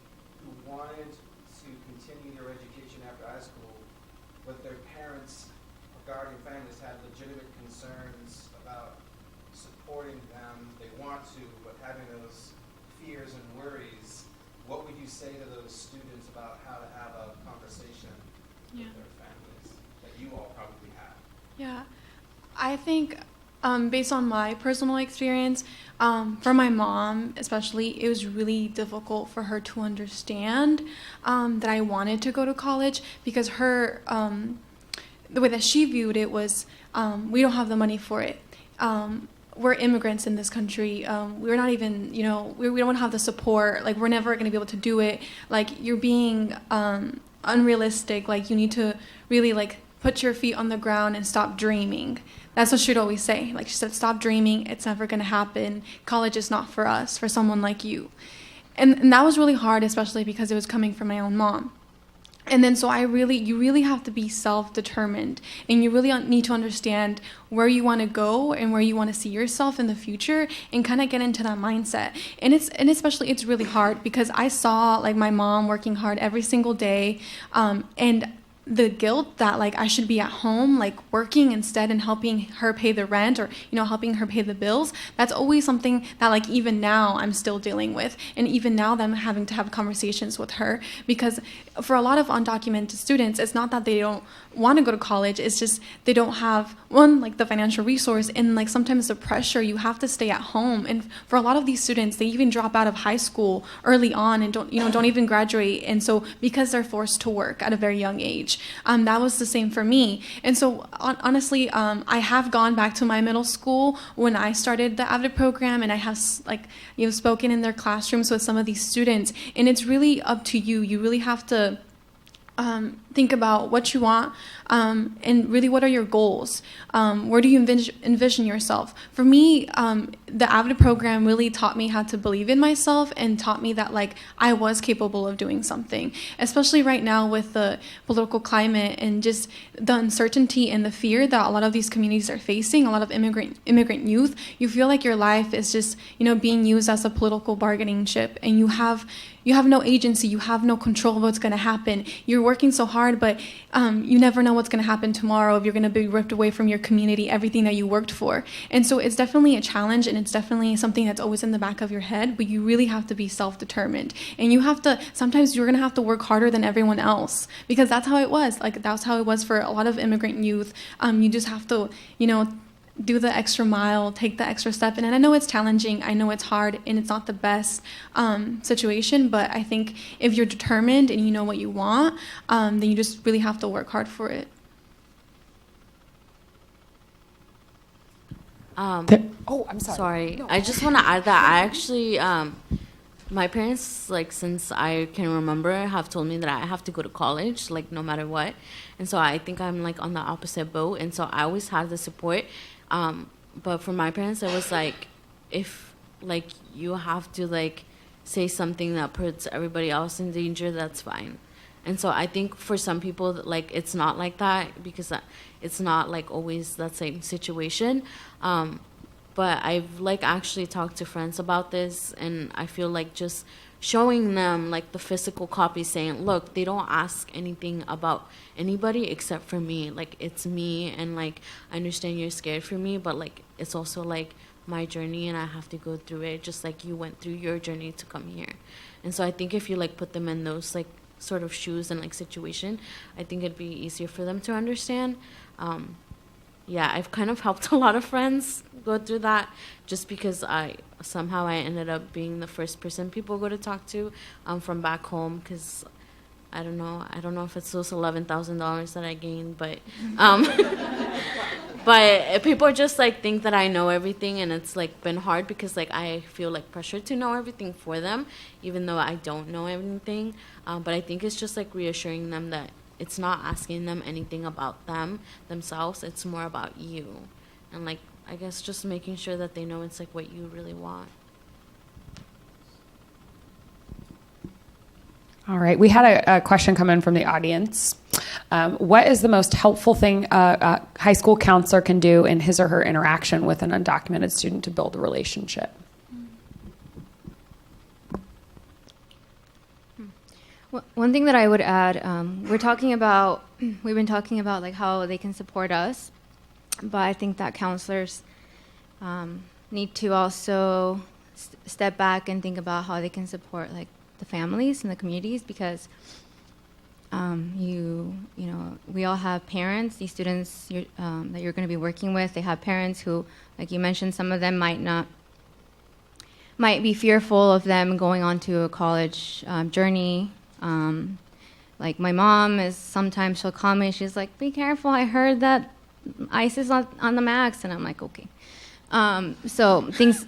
who wanted to continue their education after high school, but their parents or guardian families had legitimate concerns about supporting them. They want to, but having those fears and worries. What would you say to those students about how to have a conversation with their families that you all probably have? Yeah, I think based on my personal experience, for my mom especially, it was really difficult for her to understand that I wanted to go to college, because her, the way that she viewed it was, we don't have the money for it. We're immigrants in this country. We're not even, we don't have the support. Like, we're never going to be able to do it. Like, you're being unrealistic. Like, you need to really, like, put your feet on the ground and stop dreaming. That's what she'd always say. Like, she said, stop dreaming. It's never going to happen. College is not for us, for someone like you. And that was really hard, especially because it was coming from my own mom. And then so you really have to be self-determined, and you really need to understand where you want to go and where you want to see yourself in the future, and kind of get into that mindset. And especially it's really hard, because I saw like my mom working hard every single day, and the guilt that like I should be at home like working instead and helping her pay the rent, or helping her pay the bills. That's always something that like even now I'm still dealing with, and even now that I'm having to have conversations with her, because for a lot of undocumented students, it's not that they don't want to go to college, it's just they don't have like the financial resource, and like sometimes the pressure, you have to stay at home. And for a lot of these students, they even drop out of high school early on and don't even graduate, and so because they're forced to work at a very young age. That was the same for me. And so honestly, I have gone back to my middle school when I started the AVID program, and I have spoken in their classrooms with some of these students, and it's really up to you. You really have to think about what you want, and really what are your goals. Where do you envision yourself? For me, the AVID program really taught me how to believe in myself, and taught me that like I was capable of doing something, especially right now with the political climate and just the uncertainty and the fear that a lot of these communities are facing. A lot of immigrant youth, you feel like your life is just being used as a political bargaining chip, and you have no agency, you have no control of what's going to happen. You're working so hard, but you never know what's going to happen tomorrow, if you're going to be ripped away from your community, everything that you worked for. And so it's definitely a challenge, and it's definitely something that's always in the back of your head, but you really have to be self-determined. And sometimes you're going to have to work harder than everyone else, because that's how it was. Like, that's how it was for a lot of immigrant youth. You just have to, do the extra mile, take the extra step. And I know it's challenging, I know it's hard, and it's not the best situation, but I think if you're determined and you know what you want, then you just really have to work hard for it. I'm sorry. Sorry. No. I just want to add that I actually, my parents, like, since I can remember, have told me that I have to go to college, like, no matter what. And so I think I'm, like, on the opposite boat. And so I always had the support. But for my parents, it was like, if like you have to like say something that puts everybody else in danger, that's fine. And so I think for some people, like, it's not like that because it's not like always that same situation. But I've like actually talked to friends about this, and I feel like just showing them like the physical copy saying, look, they don't ask anything about anybody except for me. Like, it's me, and like, I understand you're scared for me, but like, it's also like my journey and I have to go through it just like you went through your journey to come here. And so I think if you like put them in those like sort of shoes and like situation, I think it'd be easier for them to understand. Yeah, I've kind of helped a lot of friends go through that just because I ended up being the first person people go to talk to from back home, because I don't know if it's those $11,000 that I gained, but but people just like think that I know everything, and it's like been hard because like I feel like pressured to know everything for them, even though I don't know anything. But I think it's just like reassuring them that it's not asking them anything about themselves. It's more about you, and like I guess just making sure that they know it's like what you really want. All right, we had a question come in from the audience. What is the most helpful thing a high school counselor can do in his or her interaction with an undocumented student to build a relationship? One thing that I would add, we've been talking about like how they can support us, but I think that counselors need to also step back and think about how they can support like the families and the communities, because we all have parents. These students that you're going to be working with, they have parents who, like you mentioned, some of them might be fearful of them going on to a college journey. Like my mom sometimes she'll call me, she's like, be careful, I heard that ICE is on the max, and I'm like, okay. So things,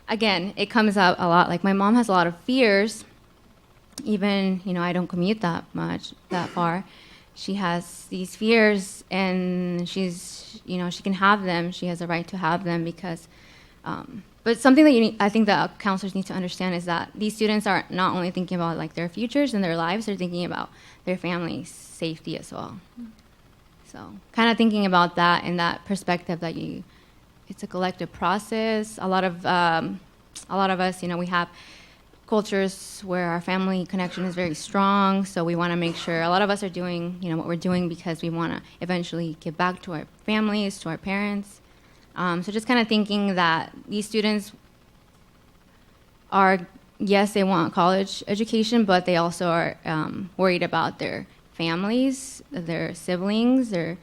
again, it comes out a lot. Like my mom has a lot of fears. Even, I don't commute that far. She has these fears, and she's, she can have them. She has a right to have them because, but something that I think that counselors need to understand is that these students are not only thinking about like their futures and their lives, they're thinking about their family's safety as well. So kind of thinking about that in that perspective that it's a collective process. A lot of us, we have cultures where our family connection is very strong, so we want to make sure a lot of us are doing what we're doing because we want to eventually give back to our families, to our parents. So just kind of thinking that these students yes, they want college education, but they also are worried about their families, their siblings, or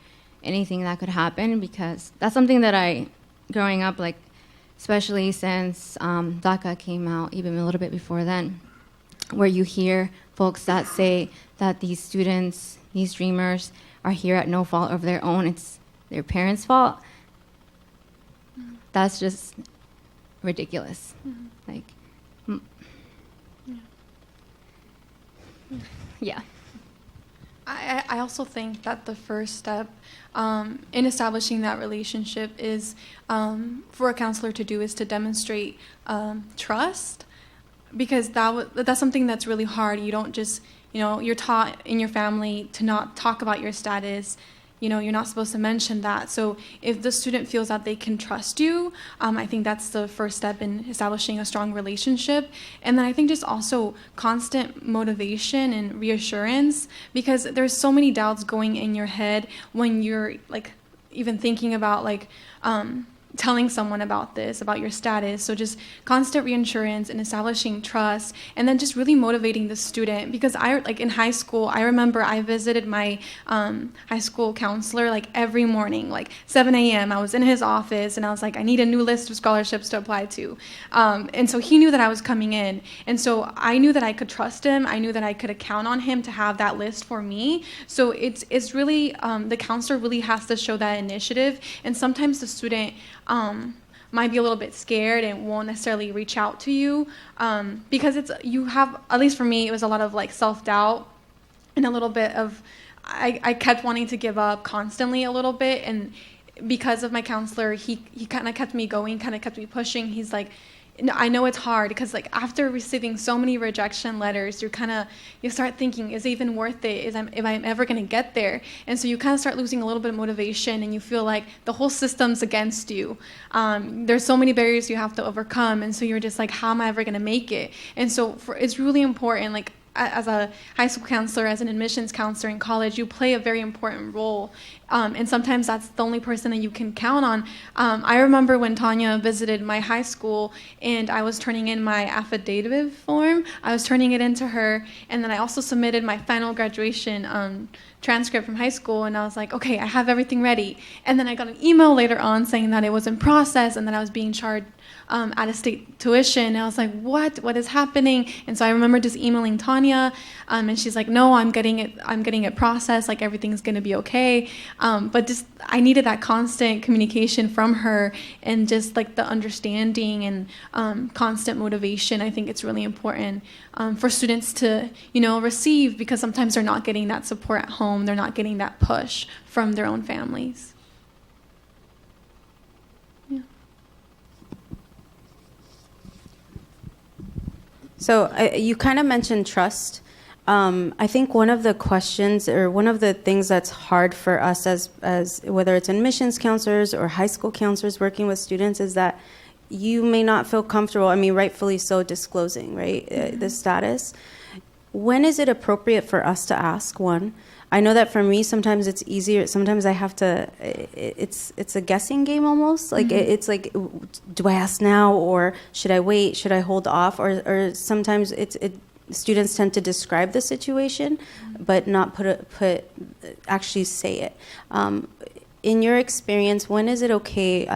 anything that could happen, because that's something that growing up, like, especially since DACA came out, even a little bit before then, where you hear folks that say that these students, these dreamers, are here at no fault of their own. It's their parents' fault. That's just ridiculous. Mm-hmm. Like, yeah. I also think that the first step in establishing that relationship is for a counselor to do is to demonstrate trust, because that's something that's really hard. You don't just, you're taught in your family to not talk about your status. You're not supposed to mention that. So if the student feels that they can trust you, I think that's the first step in establishing a strong relationship. And then I think just also constant motivation and reassurance, because there's so many doubts going in your head when you're like even thinking about like telling someone about your status. So just constant reassurance and establishing trust, and then just really motivating the student. Because in high school, I remember I visited my high school counselor like every morning, like 7 a.m. I was in his office and I was like, I need a new list of scholarships to apply to. And so he knew that I was coming in. And so I knew that I could trust him. I knew that I could count on him to have that list for me. So it's really, the counselor really has to show that initiative. And sometimes the student might be a little bit scared and won't necessarily reach out to you, because you have, at least for me, it was a lot of like self-doubt and a little bit of, I kept wanting to give up constantly a little bit, and because of my counselor, he kind of kept me going, kind of kept me pushing. He's like, no, I know it's hard because like after receiving so many rejection letters, you start thinking, is it even worth it? If I'm ever going to get there? And so you kind of start losing a little bit of motivation, and you feel like the whole system's against you. There's so many barriers you have to overcome, and so you're just like, how am I ever going to make it? And so it's really important, like as a high school counselor, as an admissions counselor in college, you play a very important role. And sometimes that's the only person that you can count on. I remember when Tanya visited my high school and I was turning in my affidavit form, I was turning it into her, and then I also submitted my final graduation transcript from high school, and I was like, okay, I have everything ready. And then I got an email later on saying that it was in process and that I was being charged out-of-state tuition. And I was like, what is happening? And so I remember just emailing Tanya, and she's like, no, I'm getting it processed, like everything's gonna be okay. But just I needed that constant communication from her, and just like the understanding and constant motivation. I think it's really important for students to receive, because sometimes they're not getting that support at home, they're not getting that push from their own families. So you kind of mentioned trust. I think one of the questions, or one of the things that's hard for us as whether it's admissions counselors or high school counselors working with students, is that you may not feel comfortable, I mean, rightfully so, disclosing, right, the status. When is it appropriate for us to ask, one? I know that for me, sometimes it's easier. Sometimes I have to, it's a guessing game almost. Like, it's like, do I ask now, or should I wait? Should I hold off? Or sometimes students tend to describe the situation, but not actually say it. In your experience, when is it okay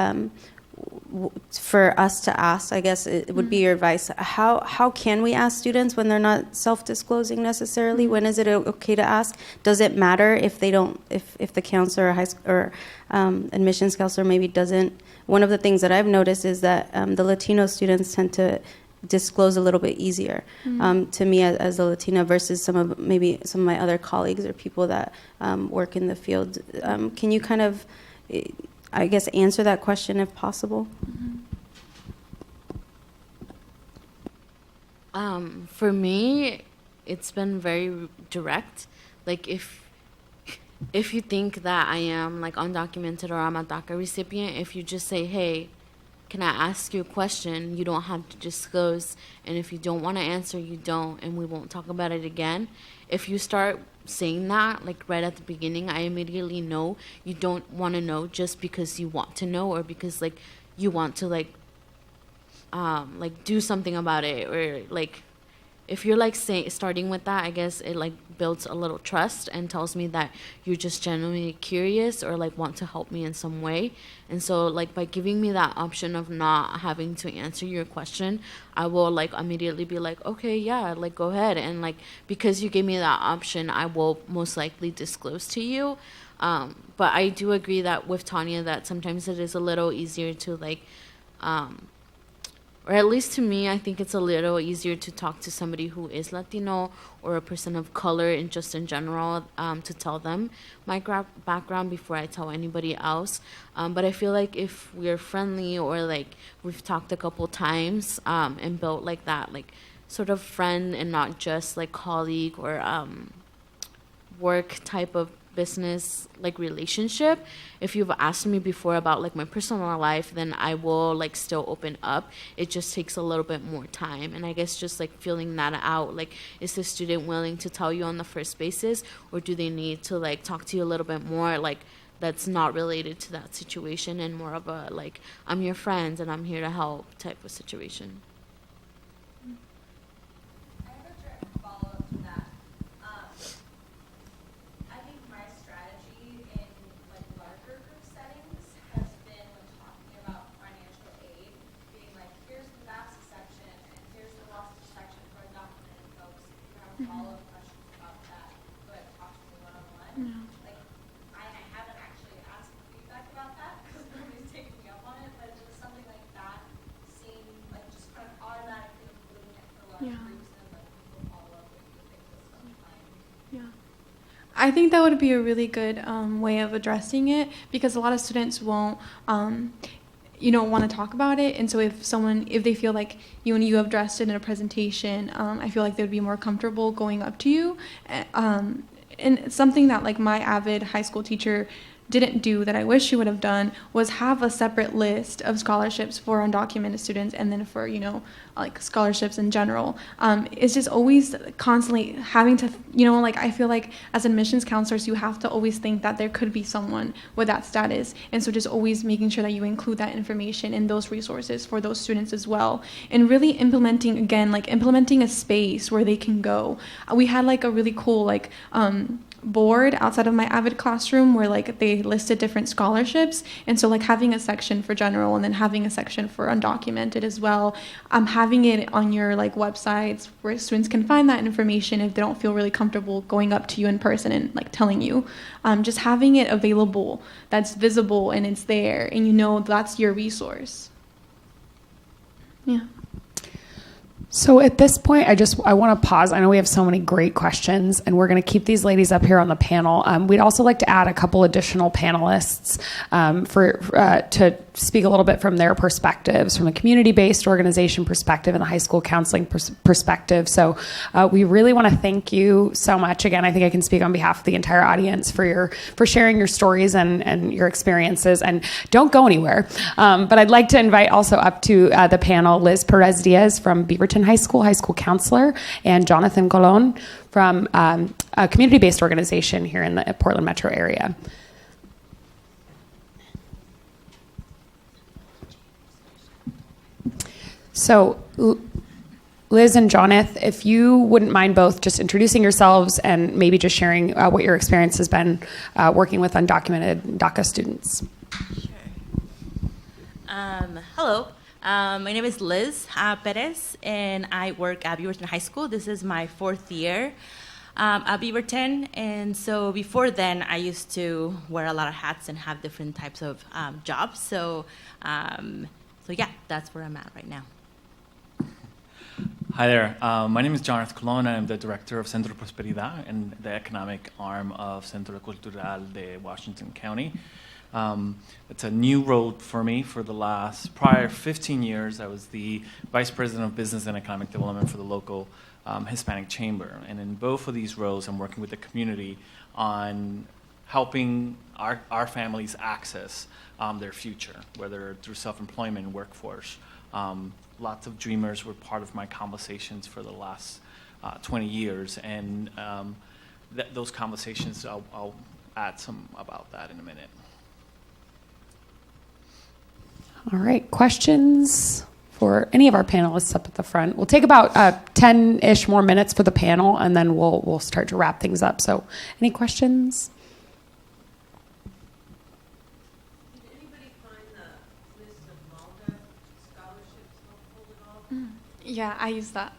for us to ask? I guess it would be your advice. How can we ask students when they're not self-disclosing necessarily? When is it okay to ask? Does it matter if they don't, if the counselor or admissions counselor maybe doesn't? One of the things that I've noticed is that the Latino students tend to disclose a little bit easier to me as a Latina versus some of my other colleagues or people that work in the field. Can you kind of, I guess, answer that question if possible? For me, it's been very direct. Like, if you think that I am like undocumented or I'm a DACA recipient, if you just say, hey, can I ask you a question, you don't have to disclose. And if you don't want to answer, you don't, and we won't talk about it again. If you start saying that, like right at the beginning, I immediately know you don't want to know just because you want to know, or because like you want to like do something about it, or like if you're like starting with that, I guess it like builds a little trust and tells me that you're just genuinely curious or like want to help me in some way. And so like by giving me that option of not having to answer your question, I will like immediately be like, okay, yeah, like go ahead. And like because you gave me that option, I will most likely disclose to you. But I do agree that with Tanya that sometimes it is a little easier to like or at least to me, I think it's a little easier to talk to somebody who is Latino or a person of color, and just in general, to tell them my background before I tell anybody else. But I feel like if we're friendly, or like we've talked a couple times and built like that, like sort of friend and not just like colleague or work type of business like relationship, if you've asked me before about like my personal life, then I will like still open up. It just takes a little bit more time. And I guess just like feeling that out, like is the student willing to tell you on the first basis, or do they need to like talk to you a little bit more, like that's not related to that situation, and more of a like I'm your friend and I'm here to help type of situation. I think that would be a really good way of addressing it, because a lot of students won't, want to talk about it. And so if they feel like you have addressed it in a presentation, I feel like they would be more comfortable going up to you. And something that like my avid high school teacher didn't do that I wish she would have done was have a separate list of scholarships for undocumented students, and then for like scholarships in general. It's just always constantly having to I feel like as admissions counselors you have to always think that there could be someone with that status, and so just always making sure that you include that information in those resources for those students as well, and really implementing a space where they can go. We had like a really cool board outside of my avid classroom where like they listed different scholarships, and so like having a section for general and then having a section for undocumented as well, having it on your like websites where students can find that information if they don't feel really comfortable going up to you in person and like telling you, just having it available, that's visible and it's there and that's your resource. Yeah. So at this point, I want to pause. I know we have so many great questions, and we're going to keep these ladies up here on the panel. We'd also like to add a couple additional panelists to speak a little bit from their perspectives, from a community-based organization perspective and a high school counseling perspective. So we really want to thank you so much. Again, I think I can speak on behalf of the entire audience for sharing your stories and your experiences. And don't go anywhere. But I'd like to invite also up to the panel Liz Perez-Diaz from Beaverton High School counselor, and Jonathan Colon from a community-based organization here in the Portland metro area. So Liz and Jonathan, if you wouldn't mind both just introducing yourselves and maybe just sharing what your experience has been working with undocumented DACA students. Sure. Hello. My name is Liz Perez, and I work at Beaverton High School. This is my 4th year at Beaverton, and so before then, I used to wear a lot of hats and have different types of jobs. So yeah, that's where I'm at right now. Hi there. My name is Jonathan Colon. I'm the director of Centro Prosperidad and the economic arm of Centro Cultural de Washington County. It's a new role for me. For the prior 15 years, I was the Vice President of Business and Economic Development for the local Hispanic Chamber. And in both of these roles, I'm working with the community on helping our families access their future, whether through self-employment and workforce. Lots of dreamers were part of my conversations for the last 20 years. And those conversations, I'll add some about that in a minute. All right, questions for any of our panelists up at the front? We'll take about 10-ish more minutes for the panel, and then we'll start to wrap things up. So any questions? Did anybody find the list of Malta scholarships helpful at all? Yeah, I used that.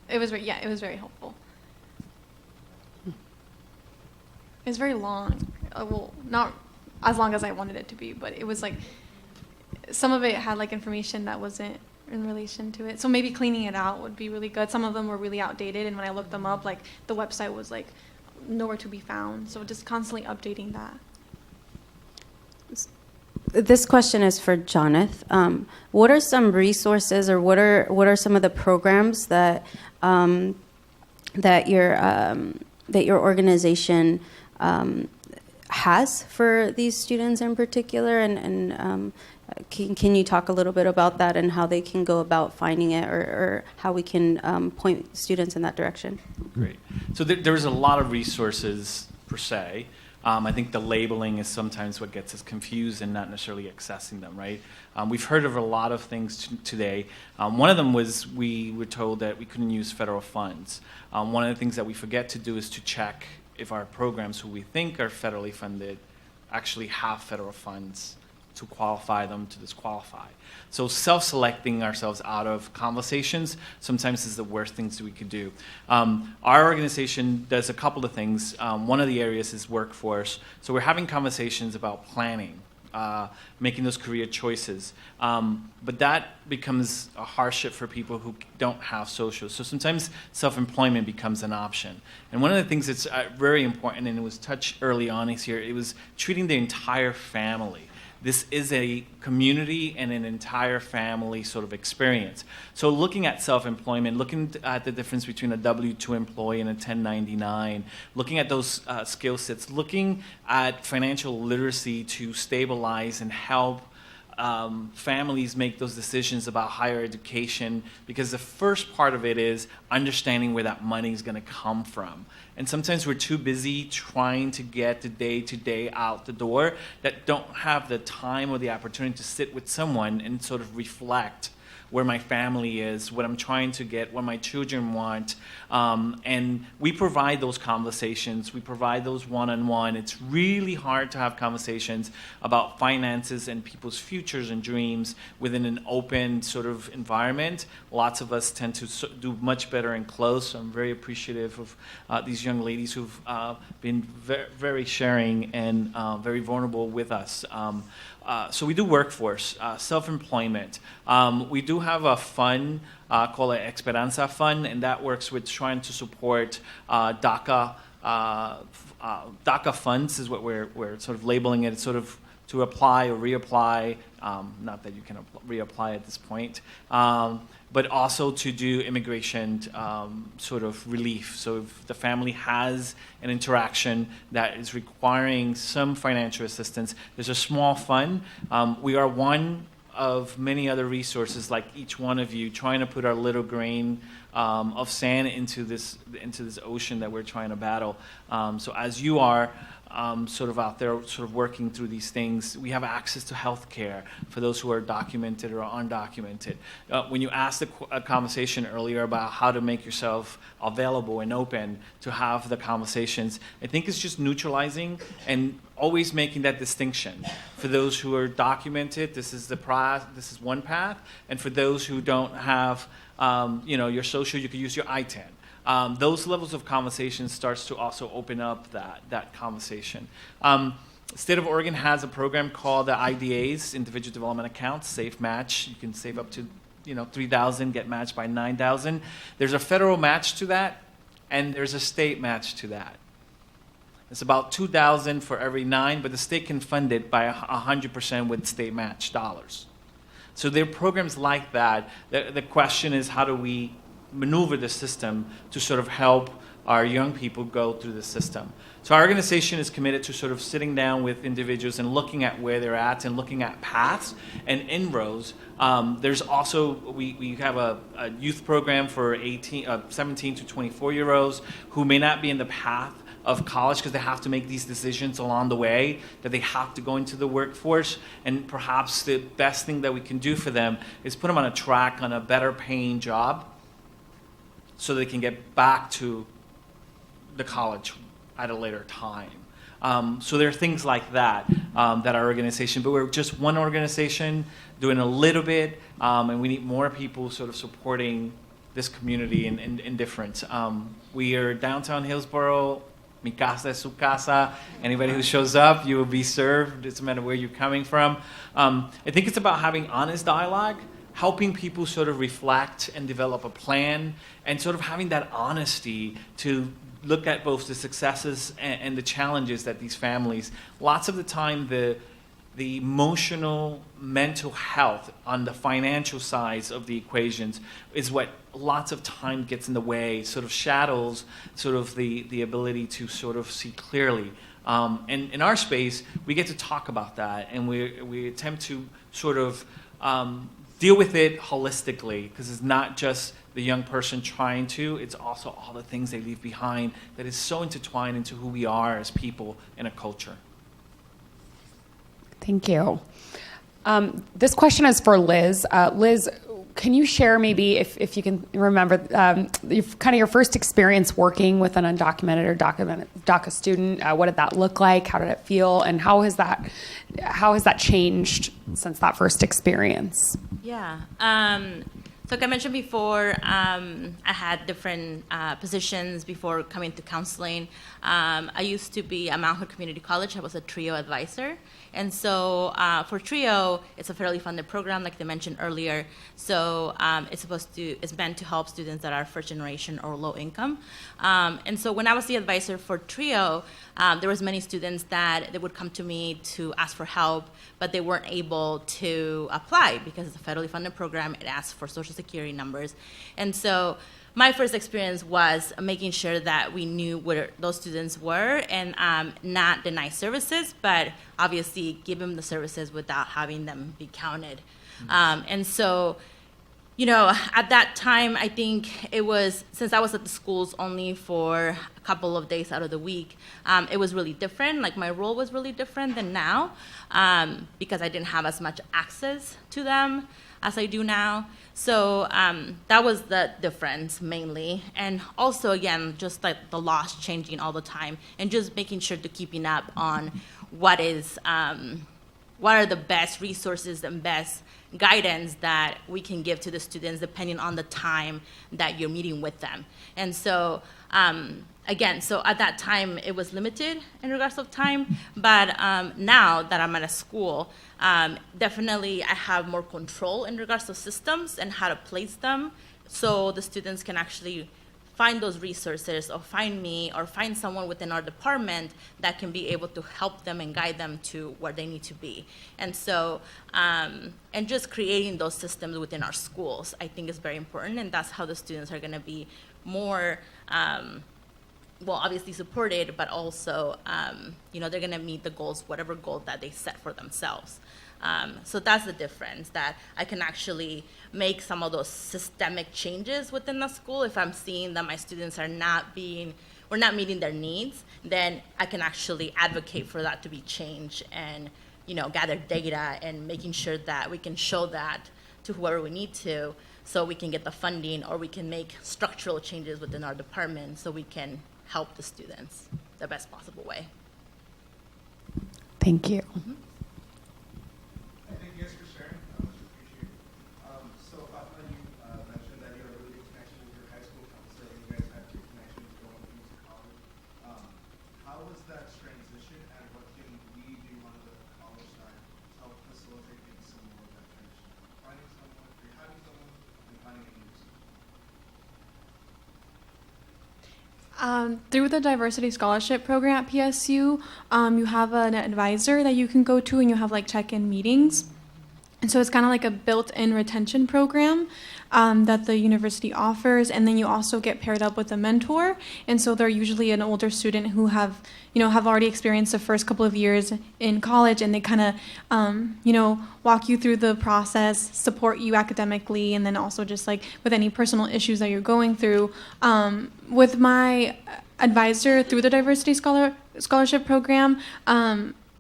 It was very helpful. It was very long. Well, not as long as I wanted it to be, but it was like some of it had like information that wasn't in relation to it. So maybe cleaning it out would be really good. Some of them were really outdated, and when I looked them up, like the website was like nowhere to be found. So just constantly updating that. This question is for Jonathan. What are some resources, or what are some of the programs that your organization has for these students in particular, and can you talk a little bit about that and how they can go about finding it, or how we can point students in that direction? Great. So there's a lot of resources per se. I think the labeling is sometimes what gets us confused and not necessarily accessing them, right? We've heard of a lot of things today. One of them was we were told that we couldn't use federal funds. One of the things that we forget to do is to check if our programs, who we think are federally funded, actually have federal funds to qualify them to disqualify. So self-selecting ourselves out of conversations sometimes is the worst things that we could do. Our organization does a couple of things. One of the areas is workforce. So we're having conversations about planning making those career choices. But that becomes a hardship for people who don't have social. So sometimes self-employment becomes an option. And one of the things that's very important, and it was touched early on here, it was treating the entire family. This is a community and an entire family sort of experience. So looking at self-employment, looking at the difference between a W-2 employee and a 1099, looking at those skill sets, looking at financial literacy to stabilize and help families make those decisions about higher education, because the first part of it is understanding where that money is going to come from. And sometimes we're too busy trying to get the day-to-day out the door that don't have the time or the opportunity to sit with someone and sort of reflect where my family is, what I'm trying to get, what my children want. And we provide those conversations. We provide those one-on-one. It's really hard to have conversations about finances and people's futures and dreams within an open sort of environment. Lots of us tend to do much better in close. I'm very appreciative of these young ladies who've been very sharing and very vulnerable with us. So we do workforce, self-employment. We do have a fund called an Esperanza Fund, and that works with trying to support DACA. DACA funds is what we're sort of labeling it. It's sort of to apply or reapply, not that you can reapply at this point, but also to do immigration sort of relief. So if the family has an interaction that is requiring some financial assistance, there's a small fund. We are one of many other resources, like each one of you, trying to put our little grain of sand into this ocean that we're trying to battle. So as you are sort of out there sort of working through these things, we have access to health care for those who are documented or undocumented. When you asked a conversation earlier about how to make yourself available and open to have the conversations, I think it's just neutralizing and always making that distinction. For those who are documented, this is one path, and for those who don't have your social, you could use your ITIN. Those levels of conversation starts to also open up that conversation. State of Oregon has a program called the IDAs, Individual Development Accounts, Safe Match. You can save up to $3,000, get matched by $9,000. There's a federal match to that, and there's a state match to that. It's about $2,000 for every $9,000, but the state can fund it by 100% with state match dollars. So there are programs like that. The question is, how do we maneuver the system to sort of help our young people go through the system? So our organization is committed to sort of sitting down with individuals and looking at where they're at and looking at paths and inroads. There's also, we have a youth program for 17 to 24-year-olds who may not be in the path of college because they have to make these decisions along the way, that they have to go into the workforce, and perhaps the best thing that we can do for them is put them on a track on a better paying job so they can get back to the college at a later time. So there are things like that that our organization, but we're just one organization doing a little bit, and we need more people sort of supporting this community in difference. We are downtown Hillsborough. Mi casa es su casa. Anybody who shows up, you will be served. It doesn't matter where you're coming from. I think it's about having honest dialogue, helping people sort of reflect and develop a plan, and sort of having that honesty to look at both the successes and the challenges that these families, lots of the time the emotional, mental health on the financial sides of the equations is what lots of time gets in the way, sort of shadows sort of the ability to sort of see clearly. And in our space, we get to talk about that, and we attempt to sort of deal with it holistically, because it's not just the young person trying to, it's also all the things they leave behind that is so intertwined into who we are as people in a culture. Thank you. This question is for Liz. Liz, can you share maybe, if you can remember, kind of your first experience working with an undocumented or documented DACA student? What did that look like? How did it feel? And how has that changed since that first experience? Yeah. So like I mentioned before, I had different positions before coming to counseling. I used to be at Mount Hood Community College. I was a TRIO advisor. And so for TRIO, it's a federally funded program, like they mentioned earlier. So it's meant to help students that are first generation or low income. And so when I was the advisor for TRIO, there was many students that they would come to me to ask for help, but they weren't able to apply because it's a federally funded program. It asks for social security numbers. And so my first experience was making sure that we knew where those students were and not deny services, but obviously give them the services without having them be counted. And so, you know, at that time, I think it was, since I was at the schools only for a couple of days out of the week, it was really different. Like my role was really different than now because I didn't have as much access to them as I do now. So that was the difference mainly. And also, again, just like the laws changing all the time and just making sure to keeping up on what are the best resources and best guidance that we can give to the students depending on the time that you're meeting with them. And so, again, so at that time, it was limited in regards of time, but now that I'm at a school, definitely I have more control in regards to systems and how to place them so the students can actually find those resources or find me or find someone within our department that can be able to help them and guide them to where they need to be. And so, and just creating those systems within our schools, I think is very important, and that's how the students are gonna be more, well, obviously supported, but also, you know, they're gonna meet the goals, whatever goal that they set for themselves. So that's the difference, that I can actually make some of those systemic changes within the school. If I'm seeing that my students are we're not meeting their needs, then I can actually advocate for that to be changed and, you know, gather data and making sure that we can show that to whoever we need to so we can get the funding or we can make structural changes within our department so we can help the students the best possible way. Thank you. Thank you guys for sharing. I much appreciate it. So Fatima, you mentioned that you have a really good connection with your high school counselor, and you guys have good connections going into college. How was that transition, and what can we do on the college side to help facilitate maybe some more of that transition? Finding someone, or having someone, and finding a new someone. Through the Diversity Scholarship Program at PSU, you have an advisor that you can go to, and you have like check-in meetings. And so it's kind of like a built-in retention program that the university offers, and then you also get paired up with a mentor. And so they're usually an older student who have already experienced the first couple of years in college, and they kind of, walk you through the process, support you academically, and then also just like with any personal issues that you're going through. With my advisor through the Diversity Scholarship Program,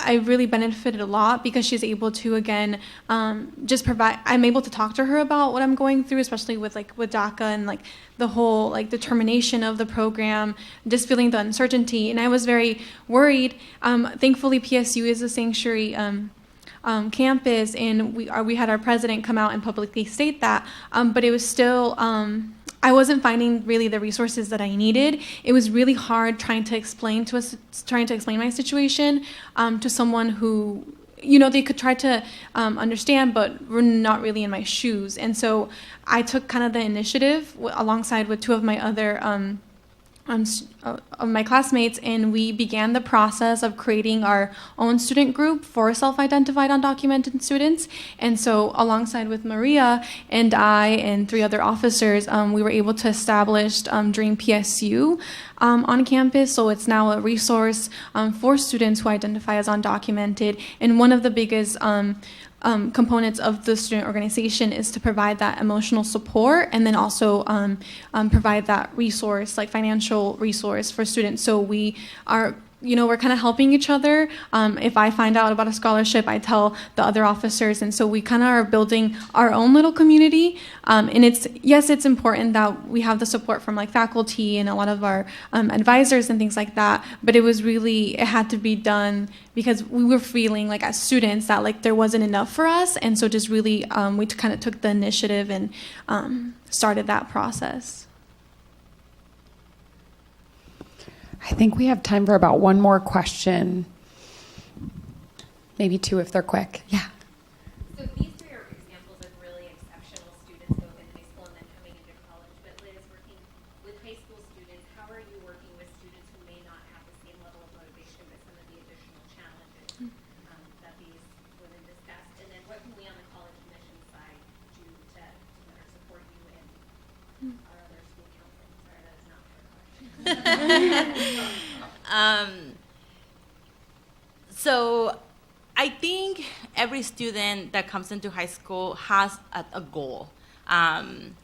I really benefited a lot because she's able to, again, just provide, I'm able to talk to her about what I'm going through, especially with DACA and like the whole like determination of the program, just feeling the uncertainty. And I was very worried. Thankfully, PSU is a sanctuary campus, and we had our president come out and publicly state that, but it was still, I wasn't finding really the resources that I needed. It was really hard trying to explain my situation to someone who, they could try to understand, but were not really in my shoes. And so I took kind of the initiative alongside with two of my other of my classmates, and we began the process of creating our own student group for self-identified undocumented students. And so alongside with Maria and I and three other officers, we were able to establish Dream PSU on campus. So it's now a resource for students who identify as undocumented. And one of the biggest components of the student organization is to provide that emotional support, and then also provide that resource, like financial resource for students. So we are we're kind of helping each other. If I find out about a scholarship, I tell the other officers, and so we kind of are building our own little community. And it's important that we have the support from like faculty and a lot of our advisors and things like that. But it had to be done because we were feeling like as students that like there wasn't enough for us, and so just really we kind of took the initiative and started that process. I think we have time for about one more question. Maybe two if they're quick. Yeah. So these three are examples of really exceptional students both in high school and then coming into college. But Liz, working with high school students, how are you working with students who may not have the same level of motivation but some of the additional challenges that these women discussed? And then what can we on the college admissions side do to better support you and our other school counseling? Sorry, that is not a fair question. So I think every student that comes into high school has a goal,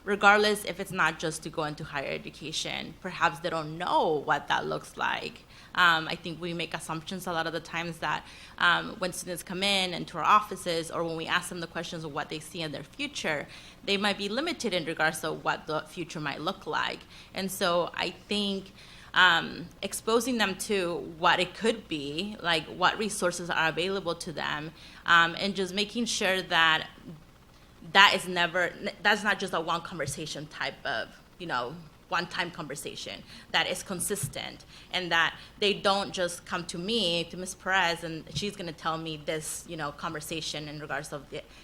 regardless if it's not just to go into higher education. Perhaps they don't know what that looks like. I think we make assumptions a lot of the times that when students come in into our offices or when we ask them the questions of what they see in their future, they might be limited in regards to what the future might look like. And so I think exposing them to what it could be, like what resources are available to them, and just making sure that that's not just a one conversation type of, one-time conversation, that is consistent, and that they don't just come to me, to Ms. Perez, and she's going to tell me this, conversation in regards of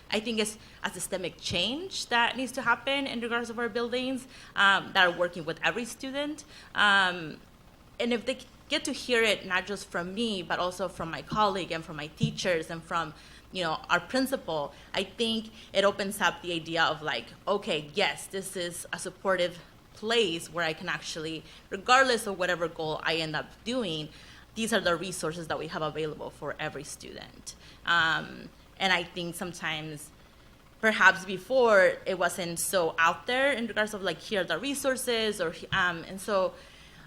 I think it's a systemic change that needs to happen in regards of our buildings that are working with every student. And if they get to hear it not just from me, but also from my colleague and from my teachers and from our principal, I think it opens up the idea of like, okay, yes, this is a supportive place where I can actually, regardless of whatever goal I end up doing, these are the resources that we have available for every student. And I think sometimes, perhaps before, it wasn't so out there in regards of like, here are the resources, and so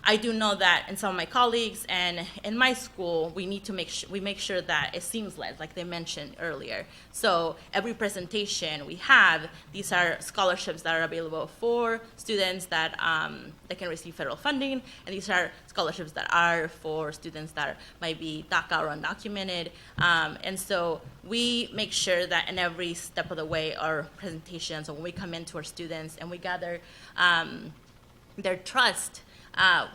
I do know that in some of my colleagues and in my school, we need to make sure that it seems like they mentioned earlier. So every presentation we have, these are scholarships that are available for students that can receive federal funding, and these are scholarships that are for students that might be DACA or undocumented. And so we make sure that in every step of the way, our presentations, when we come into our students and we gather their trust,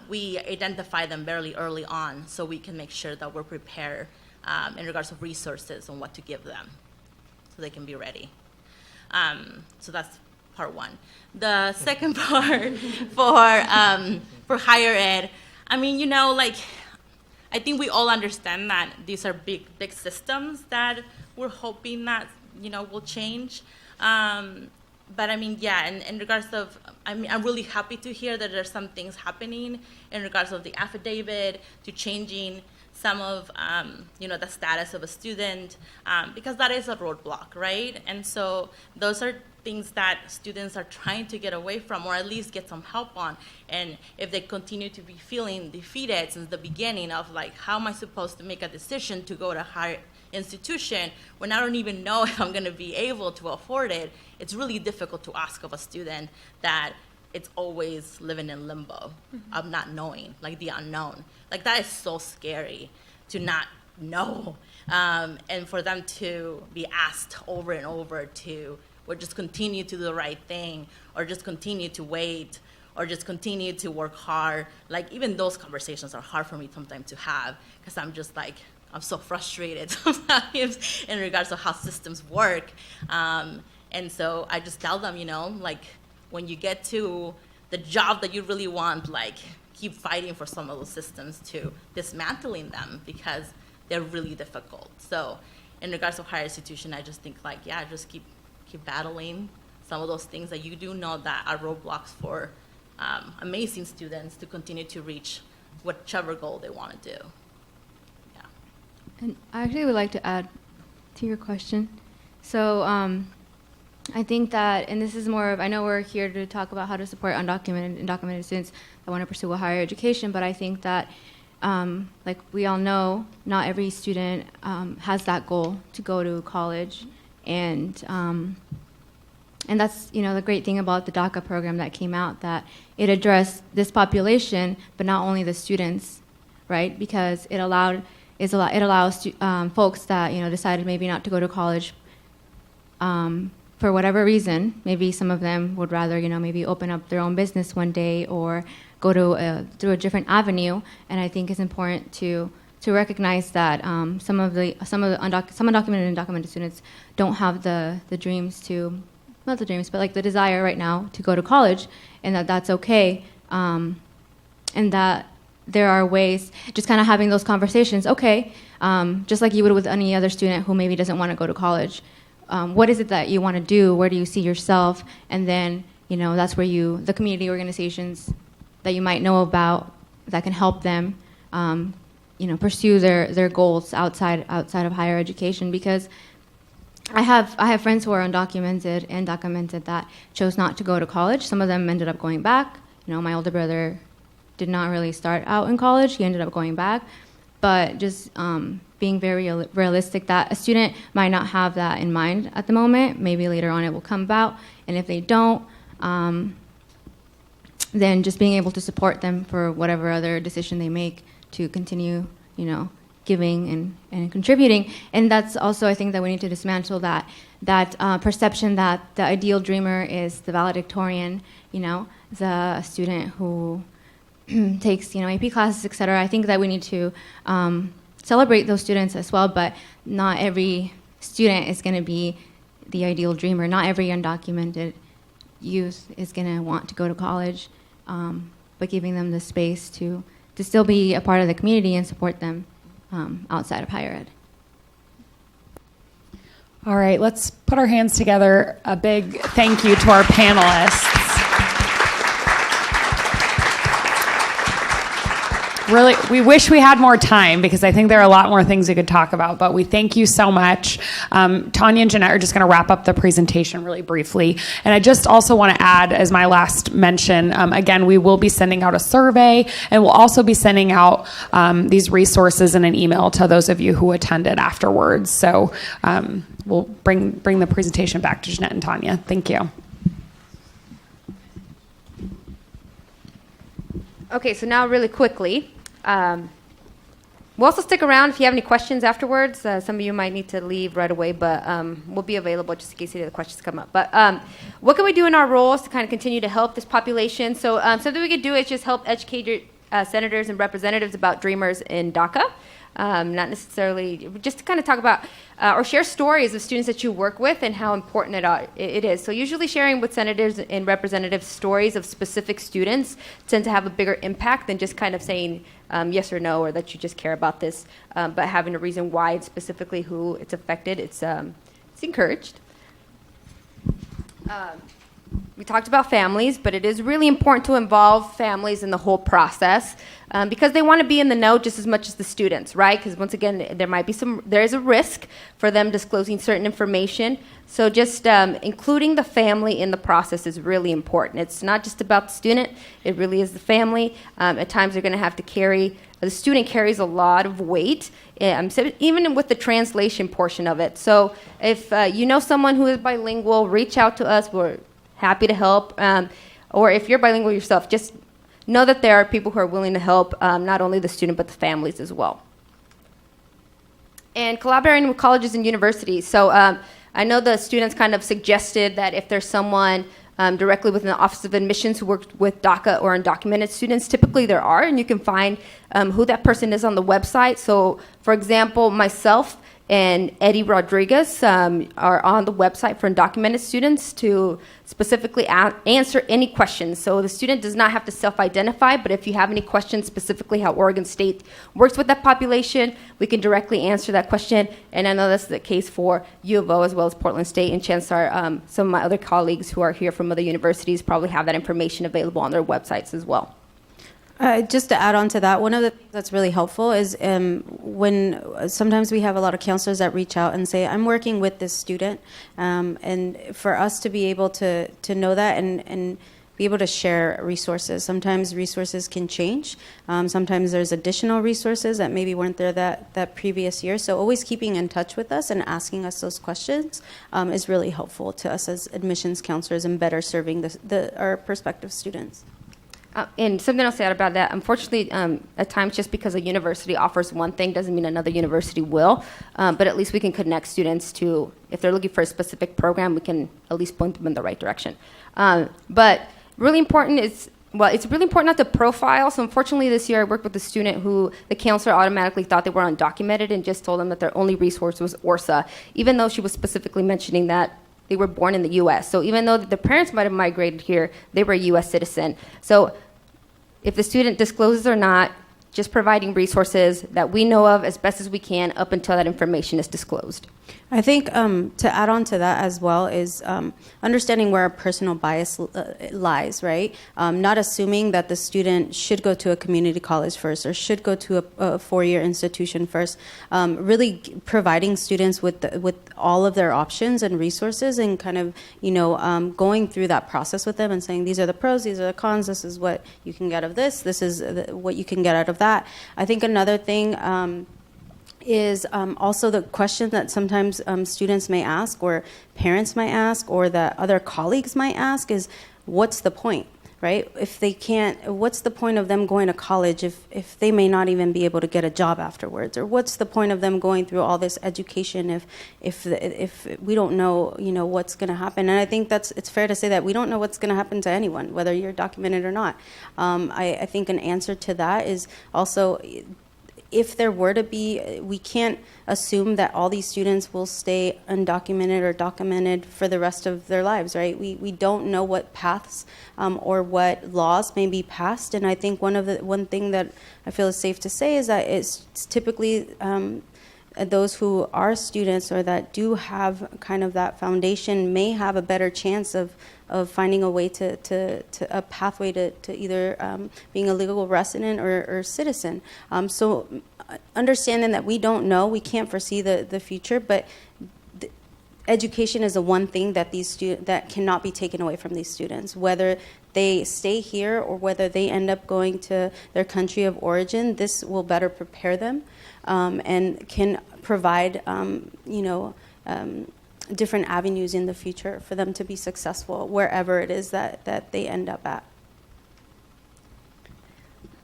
we identify them very early on so we can make sure that we're prepared in regards of resources and what to give them so they can be ready. So that's part one. The second part for higher ed, I mean, I think we all understand that these are big systems that we're hoping that, will change. But I mean, yeah, in regards of, I'm really happy to hear that there's some things happening in regards of the affidavit, to changing some of, the status of a student, because that is a roadblock, right? And so those are things that students are trying to get away from, or at least get some help on. And if they continue to be feeling defeated since the beginning of like, how am I supposed to make a decision to go to higher institution when I don't even know if I'm going to be able to afford it, it's really difficult to ask of a student that it's always living in limbo of not knowing, like the unknown. Like that is so scary to not know. And for them to be asked over and over to, or just continue to do the right thing, or just continue to wait, or just continue to work hard. Like even those conversations are hard for me sometimes to have, because I'm just like, I'm so frustrated sometimes in regards to how systems work. And so I just tell them, like when you get to the job that you really want, like keep fighting for some of those systems to dismantling them because they're really difficult. So in regards to higher institution, I just think like, yeah, just keep battling some of those things that you do know that are roadblocks for amazing students to continue to reach whichever goal they want to do. And I actually would like to add to your question. So I think that, and this is more of, I know we're here to talk about how to support undocumented and documented students that want to pursue a higher education, but I think that like we all know, not every student has that goal to go to college, and that's, you know, the great thing about the DACA program that came out, that it addressed this population, but not only the students, right? Because it allows folks that, you know, decided maybe not to go to college for whatever reason. Maybe some of them would rather, you know, maybe open up their own business one day or go to through a different avenue. And I think it's important to recognize that some undocumented and documented students don't have the dreams to, not the dreams, but like the desire right now to go to college, and that's okay, and that there are ways, just kind of having those conversations, okay, just like you would with any other student who maybe doesn't want to go to college. What is it that you want to do? Where do you see yourself? And then, you know, that's where the community organizations that you might know about that can help them, you know, pursue their goals outside of higher education. Because I have friends who are undocumented and documented that chose not to go to college. Some of them ended up going back. You know, my older brother did not really start out in college. He ended up going back. But just being very realistic that a student might not have that in mind at the moment. Maybe later on it will come about. And if they don't, then just being able to support them for whatever other decision they make to continue, you know, giving and contributing. And that's also, I think, that we need to dismantle that perception that the ideal dreamer is the valedictorian, you know, the student who takes, you know, AP classes, et cetera. I think that we need to celebrate those students as well, but not every student is going to be the ideal dreamer. Not every undocumented youth is going to want to go to college, but giving them the space to still be a part of the community and support them outside of higher ed. All right, let's put our hands together. A big thank you to our panelists. Really, we wish we had more time because I think there are a lot more things we could talk about, but we thank you so much. Tanya and Jeanette are just going to wrap up the presentation really briefly. And I just also want to add, as my last mention, again, we will be sending out a survey, and we'll also be sending out these resources in an email to those of you who attended afterwards. So we'll bring the presentation back to Jeanette and Tanya. Thank you. Okay, so now really quickly, we'll also stick around if you have any questions afterwards. Some of you might need to leave right away, but we'll be available just in case any of the questions come up. But what can we do in our roles to kind of continue to help this population? So something we could do is just help educate senators and representatives about Dreamers in DACA. Not necessarily, just to kind of talk about or share stories of students that you work with and how important it is. So usually sharing with senators and representatives stories of specific students tend to have a bigger impact than just kind of saying yes or no, or that you just care about this, but having a reason why it's specifically who it's affected. It's encouraged. We talked about families, but it is really important to involve families in the whole process because they want to be in the know just as much as the students, right? Because once again, there is a risk for them disclosing certain information. So just including the family in the process is really important. It's not just about the student, it really is the family. At times they're going to have to the student carries a lot of weight, even with the translation portion of it. So if you know someone who is bilingual, reach out to us. We're happy to help. Or if you're bilingual yourself, just know that there are people who are willing to help, not only the student, but the families as well. And collaborating with colleges and universities. So I know the students kind of suggested that if there's someone directly within the Office of Admissions who works with DACA or undocumented students, typically there are, and you can find who that person is on the website. So, for example, myself and Eddie Rodriguez are on the website for undocumented students to specifically answer any questions. So the student does not have to self-identify, but if you have any questions specifically how Oregon State works with that population, we can directly answer that question. And I know that's the case for U of O as well as Portland State, and chances are some of my other colleagues who are here from other universities probably have that information available on their websites as well. Just to add on to that, one of the things that's really helpful is when sometimes we have a lot of counselors that reach out and say, I'm working with this student, and for us to be able to know that and be able to share resources. Sometimes resources can change. Sometimes there's additional resources that maybe weren't there that previous year. So always keeping in touch with us and asking us those questions is really helpful to us as admissions counselors and better serving our prospective students. And something else to add about that, unfortunately, at times just because a university offers one thing doesn't mean another university will, but at least we can connect students to, if they're looking for a specific program, we can at least point them in the right direction. But really important is, well, it's really important not to profile. So unfortunately this year I worked with a student who the counselor automatically thought they were undocumented and just told them that their only resource was ORSA, even though she was specifically mentioning that they were born in the U.S. So even though their parents might have migrated here, they were a U.S. citizen. So if the student discloses or not, just providing resources that we know of as best as we can up until that information is disclosed. I think to add on to that as well is understanding where our personal bias lies, right? Not assuming that the student should go to a community college first or should go to a four-year institution first. Really providing students with all of their options and resources and kind of, going through that process with them and saying, these are the pros, these are the cons, this is what you can get of this is what you can get out of that. I think another thing is also the question that sometimes students may ask or parents might ask or that other colleagues might ask is, what's the point, right? If they can't, what's the point of them going to college if they may not even be able to get a job afterwards? Or what's the point of them going through all this education if we don't know, what's going to happen? And I think it's fair to say that we don't know what's going to happen to anyone, whether you're documented or not. I think an answer to that is also, if there were to be, we can't assume that all these students will stay undocumented or documented for the rest of their lives, right? We don't know what paths or what laws may be passed, and I think one thing that I feel is safe to say is that it's typically those who are students or that do have kind of that foundation may have a better chance of finding a way to a pathway to either being a legal resident or citizen. So understanding that we don't know, we can't foresee the future, but education is the one thing that that cannot be taken away from these students, whether they stay here or whether they end up going to their country of origin. This will better prepare them and can provide different avenues in the future for them to be successful wherever it is that they end up at.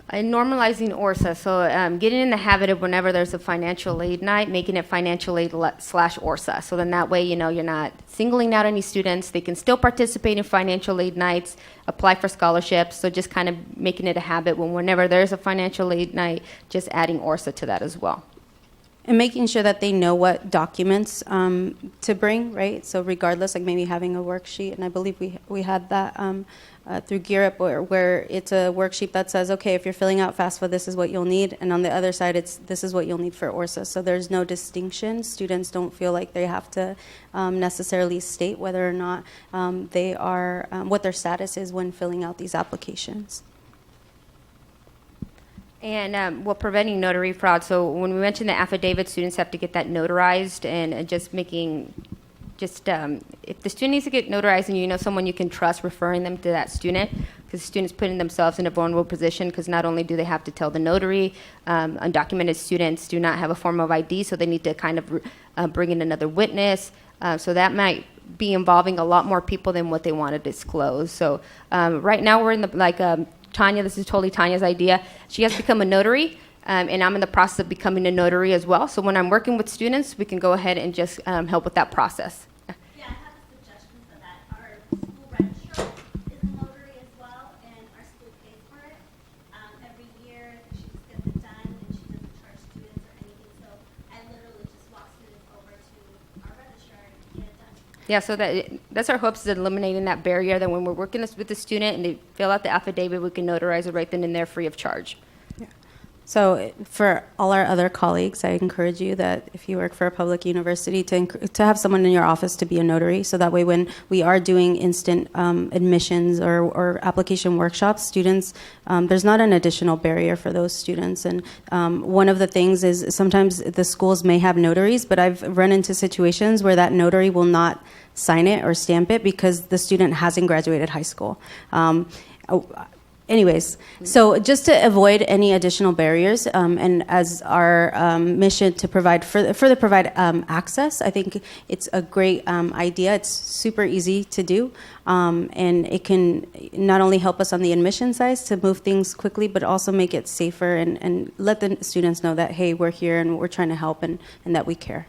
And normalizing ORSA, so getting in the habit of whenever there's a financial aid night, making it financial aid / ORSA. So then that way, you're not singling out any students. They can still participate in financial aid nights, apply for scholarships. So just kind of making it a habit whenever there's a financial aid night, just adding ORSA to that as well. And making sure that they know what documents to bring, right? So regardless, like maybe having a worksheet, and I believe we had that through Gear Up, where it's a worksheet that says, okay, if you're filling out FAFSA, this is what you'll need, and on the other side, this is what you'll need for ORSA. So there's no distinction. Students don't feel like they have to necessarily state whether or not they are, what their status is when filling out these applications. And preventing notary fraud. So when we mentioned the affidavit, students have to get that notarized, and just making, if the student needs to get notarized and someone you can trust, referring them to that student, because students putting themselves in a vulnerable position, because not only do they have to tell the notary, undocumented students do not have a form of ID, so they need to kind of bring in another witness. So that might be involving a lot more people than what they want to disclose. So right now we're in the Tanya, this is totally Tanya's idea. She has become a notary, and I'm in the process of becoming a notary as well. So when I'm working with students, we can go ahead and just help with that process. Yeah, I have a suggestion for that. Our school registrar is a notary as well, and our school pays for it. Every year, she just gets it done, and she doesn't charge students or anything. So I literally just walk students over to our registrar and get it done. Yeah, so that's our hopes, is eliminating that barrier, that when we're working with the student and they fill out the affidavit, we can notarize it right then and there free of charge. Yeah. So for all our other colleagues, I encourage you that if you work for a public university to have someone in your office to be a notary, so that way when we are doing instant admissions or application workshops, students, there's not an additional barrier for those students. And one of the things is sometimes the schools may have notaries, but I've run into situations where that notary will not sign it or stamp it because the student hasn't graduated high school. Anyways, so just to avoid any additional barriers, and as our mission to provide further provide access, I think it's a great idea. It's super easy to do, and it can not only help us on the admission side to move things quickly, but also make it safer and let the students know that, hey, we're here and we're trying to help and that we care.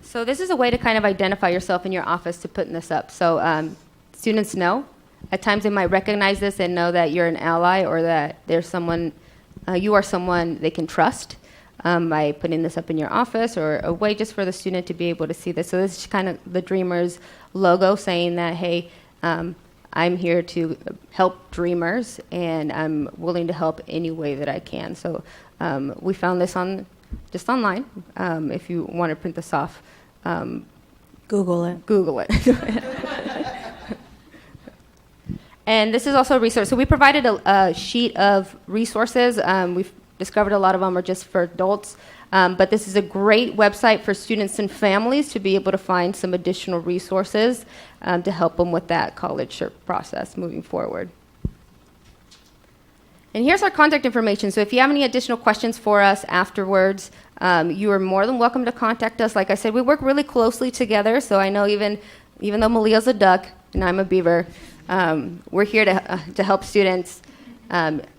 So this is a way to kind of identify yourself in your office to putting this up. So students know. At times they might recognize this and know that you're an ally or that there's someone, you are someone they can trust by putting this up in your office, or a way just for the student to be able to see this. So this is kind of the Dreamers logo saying that, hey, I'm here to help Dreamers and I'm willing to help any way that I can. So we found this just online. If you want to print this off, Google it. Google it. And this is also a resource. So we provided a sheet of resources. We've discovered a lot of them are just for adults. But this is a great website for students and families to be able to find some additional resources to help them with that college search process moving forward. And here's our contact information. So if you have any additional questions for us afterwards, you are more than welcome to contact us. Like I said, we work really closely together. So I know even though Malia's a duck and I'm a beaver, we're here to help students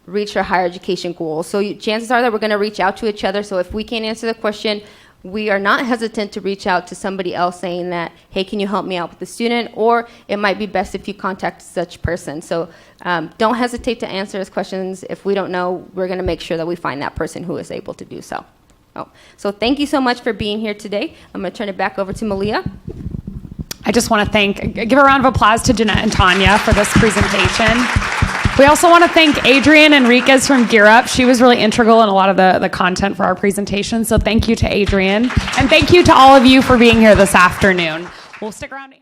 reach their higher education goals. So chances are that we're going to reach out to each other. So if we can't answer the question, we are not hesitant to reach out to somebody else saying that, hey, can you help me out with the student? Or it might be best if you contact such person. So don't hesitate to answer us questions. If we don't know, we're going to make sure that we find that person who is able to do so. So thank you so much for being here today. I'm going to turn it back over to Malia. I just want to give a round of applause to Jeanette and Tanya for this presentation. We also want to thank Adrienne Enriquez from Gear Up. She was really integral in a lot of the content for our presentation. So thank you to Adrienne. And thank you to all of you for being here this afternoon. We'll stick around.